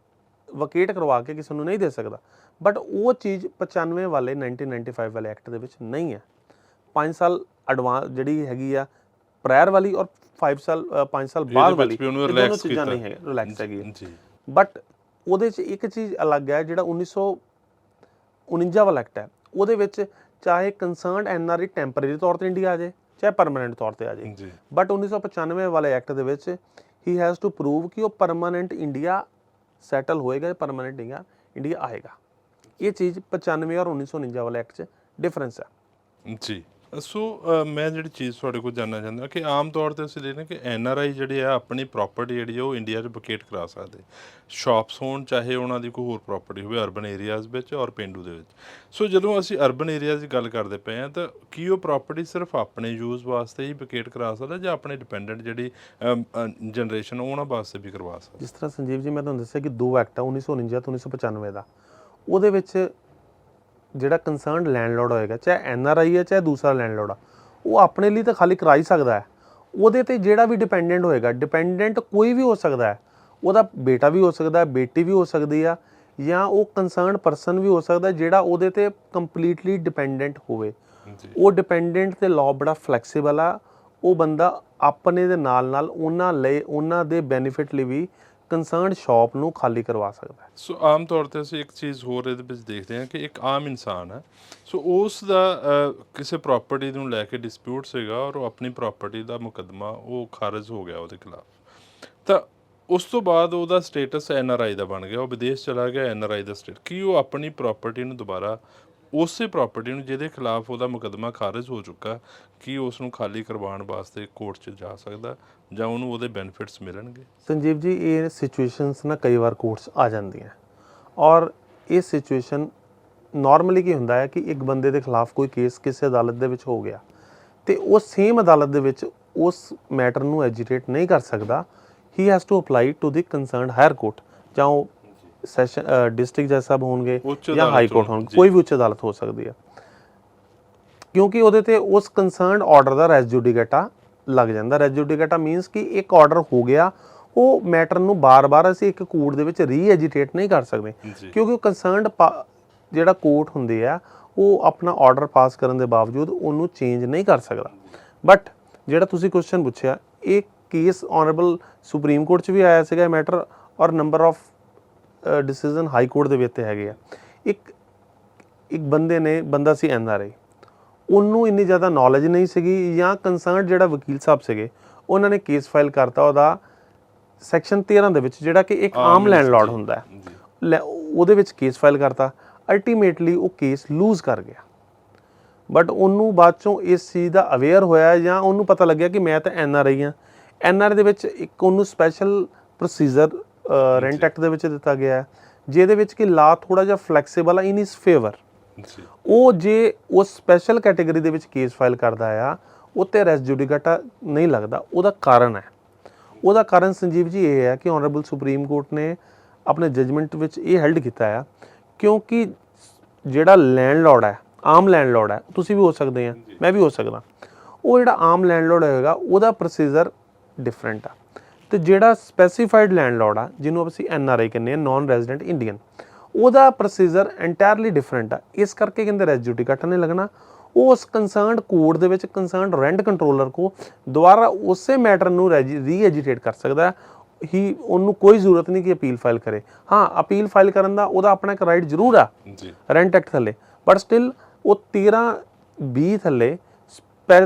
ਵਕੇਟ ਕਰਵਾ ਕੇ ਕਿਸੇ ਨੂੰ ਨਹੀਂ ਦੇ ਸਕਦਾ ਬਟ ਉਹ ਚੀਜ਼ 95 ਵਾਲੇ 1995 ਵਾਲੇ ਐਕਟ ਦੇ ਵਿੱਚ ਨਹੀਂ ਹੈ। 5 ਸਾਲ ਐਡਵਾਂਸ ਜਿਹੜੀ ਹੈਗੀ ਆ ਪ੍ਰਾਇਰ ਵਾਲੀ ਔਰ 5 ਸਾਲ ਬਾਅਦ ਵਾਲੀ ਦੋਨੋਂ ਚੀਜ਼ਾਂ ਨਹੀਂ ਹੈ, ਰਿਲੈਕਸ ਹੈਗੀ। ਬਟ ਉਹਦੇ 'ਚ ਇੱਕ ਚੀਜ਼ ਅਲੱਗ ਹੈ ਜਿਹੜਾ 1949 ਵਾਲਾ ਐਕਟ ਹੈ ਉਹਦੇ ਵਿੱਚ ਚਾਹੇ ਕੰਸਰਨਡ NRI ਟੈਂਪਰੇਰੀ ਤੌਰ ਤੇ ਇੰਡੀਆ ਆ ਜਾਏ ਚਾਹੇ ਪਰਮਾਨੈਂਟ ਤੌਰ ਤੇ ਆ ਜਾਏ ਬਟ 1995 ਵਾਲੇ ਐਕਟ ਦੇ ਵਿੱਚ ਹੀ ਹੈਜ਼ ਟੂ ਪ੍ਰੂਵ ਕਿ ਉਹ ਪਰਮਾਨੈਂਟ ਇੰਡੀਆ ਸੈਟਲ ਹੋਏਗਾ, ਪਰਮਾਨੈਂਟ ਇੰਡੀਆ ਆਏਗਾ। ਇਹ ਚੀਜ਼ 95 ਔਰ 1949 ਵਾਲੇ ਐਕਟ 'ਚ ਡਿਫਰੈਂਸ ਹੈ ਜੀ। ਸੋ ਮੈਂ ਜਿਹੜੀ ਚੀਜ਼ ਤੁਹਾਡੇ ਕੋਲ ਜਾਣਨਾ ਚਾਹੁੰਦਾ ਕਿ ਆਮ ਤੌਰ ਤੇ ਅਸੀਂ ਦੇਖਦੇ ਕਿ NRI ਜਿਹੜੇ ਆ ਆਪਣੀ ਪ੍ਰਾਪਰਟੀ ਜਿਹੜੀ ਉਹ ਇੰਡੀਆ 'ਚ ਵਕੇਟ ਕਰਾ ਸਕਦੇ, ਸ਼ਾਪਸ ਹੋਣ ਚਾਹੇ ਉਹਨਾਂ ਦੀ ਕੋਈ ਹੋਰ ਪ੍ਰਾਪਰਟੀ ਹੋਵੇ ਅਰਬਨ ਏਰੀਆਜ਼ ਵਿੱਚ ਔਰ ਪੇਂਡੂ ਦੇ ਵਿੱਚ। ਸੋ ਜਦੋਂ ਅਸੀਂ ਅਰਬਨ ਏਰੀਆਜ਼ ਦੀ ਗੱਲ ਕਰਦੇ ਪਏ ਹਾਂ ਤਾਂ ਕੀ ਉਹ ਪ੍ਰਾਪਰਟੀ ਸਿਰਫ ਆਪਣੇ ਯੂਜ਼ ਵਾਸਤੇ ਹੀ ਵਕੇਟ ਕਰਾ ਸਕਦਾ ਜਾਂ ਆਪਣੇ ਡਿਪੈਂਡੈਂਟ ਜਿਹੜੀ ਜਨਰੇਸ਼ਨ ਉਹਨਾਂ ਵਾਸਤੇ ਵੀ ਕਰਵਾ ਸਕਦਾ? ਜਿਸ ਤਰ੍ਹਾਂ ਸੰਜੀਵ ਜੀ ਮੈਂ ਤੁਹਾਨੂੰ ਦੱਸਿਆ ਕਿ ਦੋ ਐਕਟ ਆ 1949 ਤੇ 1995 ਦਾ, ਉਹਦੇ ਵਿੱਚ ਜਿਹੜਾ ਕੰਸਰਨਡ ਲੈਂਡਲੋਰਡ ਹੋਏਗਾ ਚਾਹੇ NRI ਹੈ ਚਾਹੇ ਦੂਸਰਾ ਲੈਂਡਲੋਰਡ ਆ ਉਹ ਆਪਣੇ ਲਈ ਤਾਂ ਖਾਲੀ ਕਰਾ ਹੀ ਸਕਦਾ ਹੈ। ਉਹਦੇ ਤੇ ਜਿਹੜਾ ਵੀ ਡਿਪੈਂਡੈਂਟ ਹੋਏਗਾ, ਡਿਪੈਂਡੈਂਟ ਕੋਈ ਵੀ ਹੋ ਸਕਦਾ ਹੈ, ਉਹਦਾ ਬੇਟਾ ਵੀ ਹੋ ਸਕਦਾ ਹੈ, ਬੇਟੀ ਵੀ ਹੋ ਸਕਦੀ ਆ ਜਾਂ ਉਹ ਕੰਸਰਨਡ ਪਰਸਨ ਵੀ ਹੋ ਸਕਦਾ ਜਿਹੜਾ ਉਹਦੇ ਤੇ ਕੰਪਲੀਟਲੀ ਡਿਪੈਂਡੈਂਟ ਹੋਵੇ। ਉਹ ਡਿਪੈਂਡੈਂਟ ਤੇ ਲਾਅ ਬੜਾ ਫਲੈਕਸੀਬਲ ਆ, ਉਹ ਬੰਦਾ ਆਪਣੇ ਦੇ ਨਾਲ ਉਹਨਾਂ ਦੇ ਬੈਨੀਫਿਟ ਲਈ ਵੀ ਕੰਸਰਨਡ ਸ਼ਾਪ ਨੂੰ ਖਾਲੀ ਕਰਵਾ ਸਕਦਾ ਹੈ। ਸੋ ਆਮ ਤੌਰ ਤੇ ਅਸੀਂ ਇੱਕ ਚੀਜ਼ ਹੋਰ ਇਹਦੇ ਵਿੱਚ ਦੇਖਦੇ ਹਾਂ ਕਿ ਇੱਕ ਆਮ ਇਨਸਾਨ ਹੈ, ਸੋ ਉਸ ਦਾ ਕਿਸੇ ਪ੍ਰਾਪਰਟੀ ਨੂੰ ਲੈ ਕੇ ਡਿਸਪਿਊਟ ਸੀਗਾ ਔਰ ਉਹ ਆਪਣੀ ਪ੍ਰਾਪਰਟੀ ਦਾ ਮੁਕੱਦਮਾ ਉਹ ਖਾਰਜ ਹੋ ਗਿਆ ਉਹਦੇ ਖਿਲਾਫ, ਤਾਂ ਉਸ ਤੋਂ ਬਾਅਦ ਉਹਦਾ ਸਟੇਟਸ NRI ਦਾ ਬਣ ਗਿਆ, ਉਹ ਵਿਦੇਸ਼ ਚਲਾ ਗਿਆ, NRI ਦਾ ਸਟੇਟ ਕੀ ਉਹ ਆਪਣੀ ਪ੍ਰਾਪਰਟੀ ਨੂੰ ਦੁਬਾਰਾ ਉਸੇ ਪ੍ਰਾਪਰਟੀ ਨੂੰ ਜਿਹਦੇ ਖਿਲਾਫ ਉਹਦਾ ਮੁਕੱਦਮਾ ਖਾਰਜ ਹੋ ਚੁੱਕਾ ਕੀ ਉਸ ਨੂੰ ਖਾਲੀ ਕਰਵਾਉਣ ਵਾਸਤੇ ਕੋਰਟ 'ਚ ਜਾ ਸਕਦਾ ਜਾਂ ਉਹਨੂੰ ਉਹਦੇ ਬੈਨੀਫਿਟਸ ਮਿਲਣਗੇ? ਸੰਜੀਵ ਜੀ ਇਹ ਸਿਚੁਏਸ਼ਨਸ ਨਾ ਕਈ ਵਾਰ ਕੋਰਟਸ ਆ ਜਾਂਦੀਆਂ ਔਰ ਇਹ ਸਿਚੁਏਸ਼ਨ ਨਾਰਮਲੀ ਕੀ ਹੁੰਦਾ ਹੈ ਕਿ ਇੱਕ ਬੰਦੇ ਦੇ ਖਿਲਾਫ ਕੋਈ ਕੇਸ ਕਿਸੇ ਅਦਾਲਤ ਦੇ ਵਿੱਚ ਹੋ ਗਿਆ ਤੇ ਉਹ ਸੇਮ ਅਦਾਲਤ ਦੇ ਵਿੱਚ ਉਸ ਮੈਟਰ ਨੂੰ ਐਜੀਟੇਟ ਨਹੀਂ ਕਰ ਸਕਦਾ, he has to apply to the concerned higher court ਜਾਂ ਉਹ ਸੈਸ਼ਨ ਡਿਸਟ੍ਰਿਕਟ ਜੱਜ ਸਾਹਿਬ ਹੋਣਗੇ ਜਾਂ ਹਾਈ ਕੋਰਟ ਹੋਣਗੇ, ਕੋਈ ਵੀ ਉੱਚ ਅਦਾਲਤ ਹੋ ਸਕਦੀ ਹੈ ਕਿਉਂਕਿ ਉਹਦੇ ਤੇ ਉਸ ਕੰਸਰਨਡ ਆਰਡਰ ਦਾ ਰੈਸ ਜੁਡੀਕੇਟਾ ਲੱਗ ਜਾਂਦਾ। ਰੈਸ ਜੁਡੀਕੇਟਾ ਮੀਨਸ ਕਿ ਇੱਕ ਆਰਡਰ ਹੋ ਗਿਆ, ਉਹ ਮੈਟਰ ਨੂੰ ਬਾਰ-ਬਾਰ ਅਸੀਂ ਇੱਕ ਕੋਰਟ ਦੇ ਵਿੱਚ ਰੀਐਜੀਟੇਟ ਨਹੀਂ ਕਰ ਸਕਦੇ ਕਿਉਂਕਿ ਉਹ ਕੰਸਰਨਡ ਜਿਹੜਾ ਕੋਰਟ ਹੁੰਦੇ ਆ ਉਹ ਆਪਣਾ ਆਰਡਰ ਪਾਸ ਕਰਨ ਦੇ ਬਾਵਜੂਦ ਉਹਨੂੰ ਚੇਂਜ ਨਹੀਂ ਕਰ ਸਕਦਾ। ਬਟ ਜਿਹੜਾ ਤੁਸੀਂ ਕੁਐਸਚਨ ਪੁੱਛਿਆ ਇਹ ਕੇਸ ਆਨਰੇਬਲ ਸੁਪਰੀਮ ਕੋਰਟ 'ਚ ਵੀ ਆਇਆ ਸੀਗਾ ਮੈਟਰ ਔਰ number of decision high court ਦੇ ਵਿੱਚ ਹੈਗੇ ਆ। ਇੱਕ ਬੰਦਾ ਸੀ NRI, ਉਹਨੂੰ ਇੰਨੀ ਜ਼ਿਆਦਾ ਨੌਲੇਜ ਨਹੀਂ ਸੀਗੀ ਜਾਂ ਕੰਸਰਨਡ ਜਿਹੜਾ ਵਕੀਲ ਸਾਹਿਬ ਸੀਗੇ ਉਹਨਾਂ ਨੇ ਕੇਸ ਫਾਈਲ ਕਰਤਾ ਉਹਦਾ ਸੈਕਸ਼ਨ 13 ਦੇ ਵਿੱਚ ਜਿਹੜਾ ਕਿ ਇੱਕ ਆਮ ਲੈਂਡਲੋਰਡ ਹੁੰਦਾ ਹੈ, ਉਹਦੇ ਵਿੱਚ ਕੇਸ ਫਾਈਲ ਕਰਤਾ, ਅਲਟੀਮੇਟਲੀ ਉਹ ਕੇਸ ਲੂਜ਼ ਕਰ ਗਿਆ। ਬਟ ਉਹਨੂੰ ਬਾਅਦ ਚੋਂ ਇਸ ਚੀਜ਼ ਦਾ ਅਵੇਅਰ ਹੋਇਆ ਜਾਂ ਉਹਨੂੰ ਪਤਾ ਲੱਗਿਆ ਕਿ ਮੈਂ ਤਾਂ NRI ਹਾਂ। NRI ਦੇ ਵਿੱਚ ਇੱਕ ਉਹਨੂੰ ਸਪੈਸ਼ਲ ਪ੍ਰੋਸੀਜਰ ਰੈਂਟ ਐਕਟ ਦੇ ਵਿੱਚ ਦਿੱਤਾ ਗਿਆ ਹੈ ਜਿਹਦੇ ਵਿੱਚ ਕਿ ਲਾ ਥੋੜਾ ਜਿਹਾ ਫਲੈਕਸੀਬਲ ਆ ਇਨ ਹਿਸ ਫੇਵਰ। ਜੀ ਉਹ ਜੇ ਉਸ ਸਪੈਸ਼ਲ ਕੈਟਾਗਰੀ ਦੇ ਵਿੱਚ ਕੇਸ ਫਾਈਲ ਕਰਦਾ ਆ, ਉਹ 'ਤੇ ਰੈਸ ਜੁਡੀਕੇਟਾ ਨਹੀਂ ਲੱਗਦਾ। ਉਹਦਾ ਕਾਰਨ ਹੈ, ਉਹਦਾ ਕਾਰਨ ਸੰਜੀਵ ਜੀ ਇਹ ਹੈ ਕਿ ਆਨਰੇਬਲ ਸੁਪਰੀਮ ਕੋਰਟ ਨੇ ਆਪਣੇ ਜਜਮੈਂਟ ਵਿੱਚ ਇਹ ਹੈਲਡ ਕੀਤਾ ਆ, ਕਿਉਂਕਿ ਜਿਹੜਾ ਲੈਂਡਲੋਰਡ ਹੈ, ਆਮ ਲੈਂਡਲੋਰਡ ਹੈ, ਤੁਸੀਂ ਵੀ ਹੋ ਸਕਦੇ ਆ, ਮੈਂ ਵੀ ਹੋ ਸਕਦਾ, ਉਹ ਜਿਹੜਾ ਆਮ ਲੈਂਡਲੋਰਡ ਹੋਏਗਾ ਉਹਦਾ ਪ੍ਰੋਸੀਜਰ ਡਿਫਰੈਂਟ ਆ, ਤੇ ਜਿਹੜਾ ਸਪੈਸੀਫਾਈਡ ਲੈਂਡਲੋਰਡ ਆ, ਜਿਹਨੂੰ ਅਸੀਂ NRI ਕਹਿੰਦੇ ਆ, ਨਾਨ ਰੈਜ਼ੀਡੈਂਟ ਇੰਡੀਅਨ, ਉਹਦਾ ਪ੍ਰੋਸੀਜਰ ਐਂਟਾਇਰਲੀ ਡਿਫਰੈਂਟ ਆ। ਇਸ ਕਰਕੇ ਕਹਿੰਦੇ ਰੈਸ ਜੁਡੀਕੇਟਾ ਨਹੀਂ ਲੱਗਣਾ। ਉਹ ਉਸ ਕੰਸਰਨਡ ਕੋਰਟ ਦੇ ਵਿੱਚ ਕੰਸਰਨਡ ਰੈਂਟ ਕੰਟਰੋਲਰ ਕੋ ਦੁਬਾਰਾ ਉਸੇ ਮੈਟਰ ਨੂੰ ਰੀਐਜੀਟੇਟ ਕਰ ਸਕਦਾ ਹੀ। ਉਹਨੂੰ ਕੋਈ ਜ਼ਰੂਰਤ ਨਹੀਂ ਕਿ ਅਪੀਲ ਫਾਈਲ ਕਰੇ। ਹਾਂ, ਅਪੀਲ ਫਾਈਲ ਕਰਨ ਦਾ ਉਹਦਾ ਆਪਣਾ ਇੱਕ ਰਾਈਟ ਜ਼ਰੂਰ ਆ ਜੀ ਰੈਂਟ ਐਕਟ ਥੱਲੇ, ਬਟ ਸਟਿਲ ਉਹ 13B ਥੱਲੇ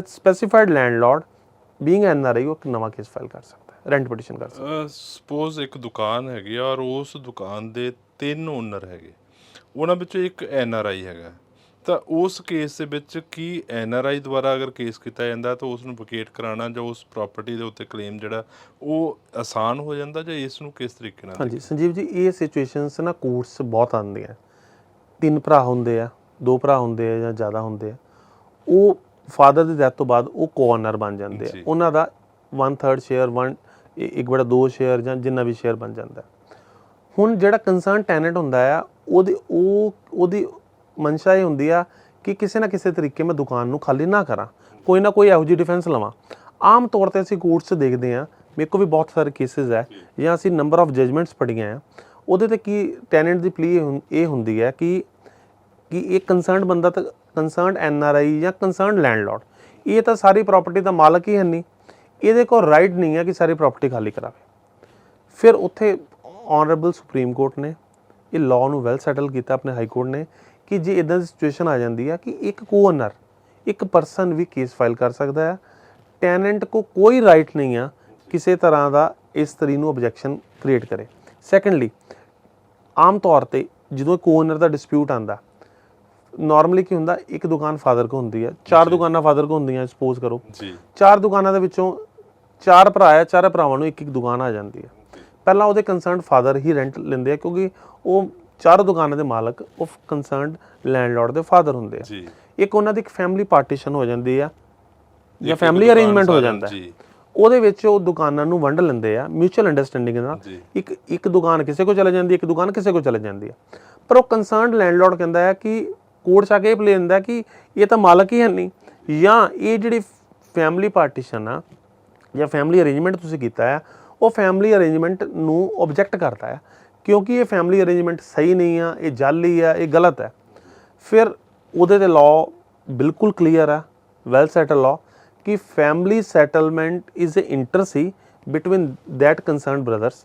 ਸਪੈਸੀਫਾਈਡ ਲੈਂਡਲੋਰਡ ਬੀਇੰਗ NRI ਉਹ ਇੱਕ ਨਵਾਂ ਕੇਸ ਫਾਈਲ ਕਰ ਸਕਦਾ ਹੈ, ਰੈਂਟ ਪਟੀਸ਼ਨ ਕਰ ਸਕਦਾ। ਸਪੋਜ਼ ਇੱਕ ਦੁਕਾਨ ਹੈਗੀ ਆ ਔਰ ਉਸ ਦੁਕਾਨ ਦੇ 3 ਓਨਰ ਹੈਗੇ, ਉਹਨਾਂ ਵਿੱਚੋਂ ਇੱਕ NRI ਹੈਗਾ, ਤਾਂ ਉਸ ਕੇਸ ਦੇ ਵਿੱਚ ਕੀ NRI ਦੁਆਰਾ ਅਗਰ ਕੇਸ ਕੀਤਾ ਜਾਂਦਾ ਤਾਂ ਉਸ ਨੂੰ ਵਕੇਟ ਕਰਾਉਣਾ ਜਾਂ ਉਸ ਪ੍ਰਾਪਰਟੀ ਦੇ ਉੱਤੇ ਕਲੇਮ ਜਿਹੜਾ ਉਹ ਆਸਾਨ ਹੋ ਜਾਂਦਾ, ਜਾਂ ਇਸ ਨੂੰ ਕਿਸ ਤਰੀਕੇ ਨਾਲ? ਹਾਂਜੀ ਸੰਜੀਵ ਜੀ, ਇਹ ਸਿਚੁਏਸ਼ਨਸ ਨਾ ਕੋਰਟਸ ਬਹੁਤ ਆਉਂਦੀਆਂ। 3 ਭਰਾ ਹੁੰਦੇ ਆ, 2 ਭਰਾ ਹੁੰਦੇ ਆ ਜਾਂ ਜ਼ਿਆਦਾ ਹੁੰਦੇ ਆ, ਉਹ ਫਾਦਰ ਦੀ ਡੈਥ ਤੋਂ ਬਾਅਦ ਉਹ ਕੋ-ਓਨਰ ਬਣ ਜਾਂਦੇ ਆ। ਉਹਨਾਂ ਦਾ 1/3 ਸ਼ੇਅਰ, 1/2 ਸ਼ੇਅਰ ਜਾਂ ਜਿੰਨਾ ਵੀ ਸ਼ੇਅਰ ਬਣ ਜਾਂਦਾ। ਹੁਣ ਜਿਹੜਾ ਕੰਸਰਨ ਟੈਨੈਂਟ ਹੁੰਦਾ ਆ, ਉਹਦੀ ਮਨਸ਼ਾ ਇਹ ਹੁੰਦੀ ਆ ਕਿ ਕਿਸੇ ਨਾ ਕਿਸੇ ਤਰੀਕੇ ਮੈਂ ਦੁਕਾਨ ਨੂੰ ਖਾਲੀ ਨਾ ਕਰਾਂ, ਕੋਈ ਨਾ ਕੋਈ ਇਹੋ ਜਿਹੀ ਡਿਫੈਂਸ ਲਵਾਂ। ਆਮ ਤੌਰ 'ਤੇ ਅਸੀਂ ਕੋਰਟਸ 'ਚ ਦੇਖਦੇ ਹਾਂ, ਮੇਰੇ ਕੋਲ ਵੀ ਬਹੁਤ ਸਾਰੇ ਕੇਸਿਸ ਹੈ ਜਾਂ ਅਸੀਂ ਨੰਬਰ ਆਫ ਜਜਮੈਂਟਸ ਪੜ੍ਹੀਆਂ ਆ, ਉਹਦੇ 'ਤੇ ਕੀ ਟੈਨੈਂਟ ਦੀ ਪਲੀ ਇਹ ਹੁੰਦੀ ਹੈ ਕਿ ਇਹ ਕੰਸਰਨਡ ਬੰਦਾ ਤਾਂ ਕੰਸਰਨਡ NRI ਜਾਂ ਕੰਸਰਨਡ ਲੈਂਡਲੋਰਡ, ਇਹ ਤਾਂ ਸਾਰੀ ਪ੍ਰਾਪਰਟੀ ਦਾ ਮਾਲਕ ਹੀ ਹੈ ਨਹੀਂ, ਇਹਦੇ ਕੋਲ ਰਾਈਟ ਨਹੀਂ ਹੈ ਕਿ ਸਾਰੀ ਪ੍ਰਾਪਰਟੀ ਖਾਲੀ ਕਰਾਵੇ। ਫਿਰ ਉੱਥੇ ਆਨਰੇਬਲ ਸੁਪਰੀਮ ਕੋਰਟ ਨੇ ਇਹ ਲਾਅ ਨੂੰ ਵੈਲ ਸੈਟਲ ਕੀਤਾ, ਆਪਣੇ ਹਾਈ ਕੋਰਟ ਨੇ, ਕਿ ਜੇ ਇਦਾਂ ਦੀ ਸਿਚੁਏਸ਼ਨ ਆ ਜਾਂਦੀ ਆ ਕਿ ਇੱਕ ਕੋ-ਓਨਰ, ਇੱਕ ਪਰਸਨ ਵੀ ਕੇਸ ਫਾਈਲ ਕਰ ਸਕਦਾ ਹੈ, ਟੈਨੈਂਟ ਕੋ ਕੋਈ ਰਾਈਟ ਨਹੀਂ ਆ ਕਿਸੇ ਤਰ੍ਹਾਂ ਦਾ ਇਸ ਤਰੀ ਨੂੰ ਆਬਜੈਕਸ਼ਨ ਕ੍ਰੀਏਟ ਕਰੇ। ਸੈਕੰਡਲੀ, ਆਮ ਤੌਰ 'ਤੇ ਜਦੋਂ ਕੋ-ਓਨਰ ਦਾ ਡਿਸਪਿਊਟ ਆਉਂਦਾ, ਨਾਰਮਲੀ ਕੀ ਹੁੰਦਾ, ਇੱਕ ਦੁਕਾਨ ਫਾਦਰ ਕੋ ਹੁੰਦੀ ਹੈ, 4 ਦੁਕਾਨਾਂ ਫਾਦਰ ਕੋ ਹੁੰਦੀਆਂ, ਸਪੋਜ਼ ਕਰੋ 4 ਦੁਕਾਨਾਂ ਦੇ ਵਿੱਚੋਂ 4 ਭਰਾ ਆ, 4 ਭਰਾਵਾਂ ਨੂੰ ਇੱਕ ਇੱਕ ਦੁਕਾਨ ਆ ਜਾਂਦੀ ਹੈ। ਪਹਿਲਾਂ ਉਹਦੇ ਕੰਸਰਨਡ ਫਾਦਰ ਹੀ ਰੈਂਟ ਲੈਂਦੇ ਆ, ਕਿਉਂਕਿ ਉਹ 4 ਦੁਕਾਨਾਂ ਦੇ ਮਾਲਕ ਉਹ ਕੰਸਰਨਡ ਲੈਂਡਲੋਰਡ ਦੇ ਫਾਦਰ ਹੁੰਦੇ ਆ। ਇੱਕ ਉਹਨਾਂ ਦੀ ਇੱਕ ਫੈਮਿਲੀ ਪਾਰਟੀਸ਼ਨ ਹੋ ਜਾਂਦੀ ਆ ਜਾਂ ਫੈਮਿਲੀ ਅਰੇਂਜਮੈਂਟ ਹੋ ਜਾਂਦਾ, ਉਹਦੇ ਵਿੱਚ ਉਹ ਦੁਕਾਨਾਂ ਨੂੰ ਵੰਡ ਲੈਂਦੇ ਆ ਮਿਊਚੁਅਲ ਅੰਡਰਸਟੈਂਡਿੰਗ ਨਾਲ। ਇੱਕ ਦੁਕਾਨ ਕਿਸੇ ਕੋ ਚਲੇ ਜਾਂਦੀ ਹੈ, ਇੱਕ ਦੁਕਾਨ ਕਿਸੇ ਕੋ ਚਲੇ ਜਾਂਦੀ ਹੈ, ਪਰ ਉਹ ਕੰਸਰਨਡ ਲੈਂਡਲੋਰਡ ਕਹਿੰਦਾ ਹੈ ਕਿ ਕੋਰਟ 'ਚ ਆ ਕੇ ਇਹ ਪਲੇ ਹੁੰਦਾ ਕਿ ਇਹ ਤਾਂ ਮਾਲਕ ਹੀ ਹੈ ਨਹੀਂ, ਜਾਂ ਇਹ ਜਿਹੜੀ ਫੈਮਿਲੀ ਪਾਰਟੀਸ਼ਨ ਆ ਜਾਂ ਫੈਮਿਲੀ ਅਰੇਂਜਮੈਂਟ ਤੁਸੀਂ ਕੀਤਾ ਹੈ, ਉਹ ਫੈਮਿਲੀ ਅਰੇਂਜਮੈਂਟ ਨੂੰ ਓਬਜੈਕਟ ਕਰਦਾ ਹੈ, ਕਿਉਂਕਿ ਇਹ ਫੈਮਿਲੀ ਅਰੇਂਜਮੈਂਟ ਸਹੀ ਨਹੀਂ ਆ, ਇਹ ਜਾਲੀ ਆ, ਇਹ ਗਲਤ ਹੈ। ਫਿਰ ਉਹਦੇ 'ਤੇ ਲਾਅ ਬਿਲਕੁਲ ਕਲੀਅਰ ਆ, ਵੈਲ ਸੈਟਲ ਲਾਅ, ਕਿ family settlement is a inter se between that concerned brothers,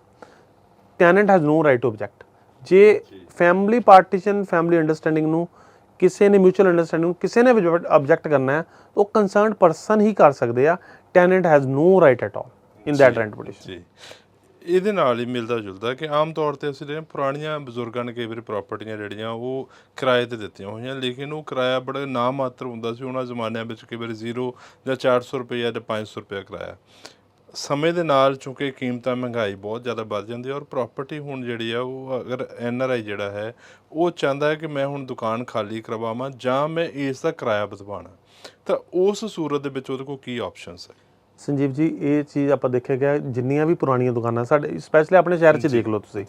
tenant has no right to object. ਜੇ ਫੈਮਿਲੀ ਪਾਰਟੀਸ਼ਨ, ਫੈਮਿਲੀ ਅੰਡਰਸਟੈਂਡਿੰਗ ਨੂੰ ਕਿਸੇ ਨੇ ਮਿਊਚੁਅਲ ਅੰਡਰਸਟੈਂਡਿੰਗ ਨੂੰ ਕਿਸੇ ਨੇ ਵੀ ਆਬਜੈਕਟ ਕਰਨਾ ਹੈ, ਉਹ ਕੰਸਰਨਡ ਪਰਸਨ ਹੀ ਕਰ ਸਕਦੇ ਆ। Tenant has no right at all in that rent petition. ਜੀ, ਇਹਦੇ ਨਾਲ ਹੀ ਮਿਲਦਾ ਜੁਲਦਾ ਕਿ ਆਮ ਤੌਰ 'ਤੇ ਅਸੀਂ ਜਿਹੜੇ ਪੁਰਾਣੀਆਂ ਬਜ਼ੁਰਗਾਂ ਨੇ ਕਈ ਵਾਰੀ ਪ੍ਰਾਪਰਟੀਆਂ ਜਿਹੜੀਆਂ ਉਹ ਕਿਰਾਏ 'ਤੇ ਦਿੱਤੀਆਂ ਹੋਈਆਂ, ਲੇਕਿਨ ਉਹ ਕਿਰਾਇਆ ਬੜਾ ਨਾ ਮਾਤਰ ਹੁੰਦਾ ਸੀ ਉਹਨਾਂ ਜ਼ਮਾਨਿਆਂ ਵਿੱਚ, ਕਈ ਵਾਰੀ 0 ਜਾਂ 400 ਰੁਪਏ ਜਾਂ 500 ਰੁਪਏ ਕਿਰਾਇਆ। ਸਮੇਂ ਦੇ ਨਾਲ ਚੂੰਕਿ ਕੀਮਤਾਂ, ਮਹਿੰਗਾਈ ਬਹੁਤ ਜ਼ਿਆਦਾ ਵੱਧ ਜਾਂਦੀ ਹੈ, ਔਰ ਪ੍ਰਾਪਰਟੀ ਹੁਣ ਜਿਹੜੀ ਆ ਉਹ ਅਗਰ NRI ਜਿਹੜਾ ਹੈ ਉਹ ਚਾਹੁੰਦਾ ਹੈ ਕਿ ਮੈਂ ਹੁਣ ਦੁਕਾਨ ਖਾਲੀ ਕਰਵਾਵਾਂ ਜਾਂ ਮੈਂ ਇਸ ਦਾ ਕਿਰਾਇਆ ਵਧਵਾਉਣਾ, ਤਾਂ ਉਸ ਸੂਰਤ ਦੇ ਵਿੱਚ ਉਹਦੇ ਕੋਲ ਕੀ ਆਪਸ਼ਨਸ ਹੈ? ਸੰਜੀਵ ਜੀ, ਇਹ ਚੀਜ਼ ਆਪਾਂ ਦੇਖਿਆ ਗਿਆ, ਜਿੰਨੀਆਂ ਵੀ ਪੁਰਾਣੀਆਂ ਦੁਕਾਨਾਂ ਸਾਡੇ ਸਪੈਸ਼ਲੀ ਆਪਣੇ ਸ਼ਹਿਰ 'ਚ ਦੇਖ ਲਓ ਤੁਸੀਂ,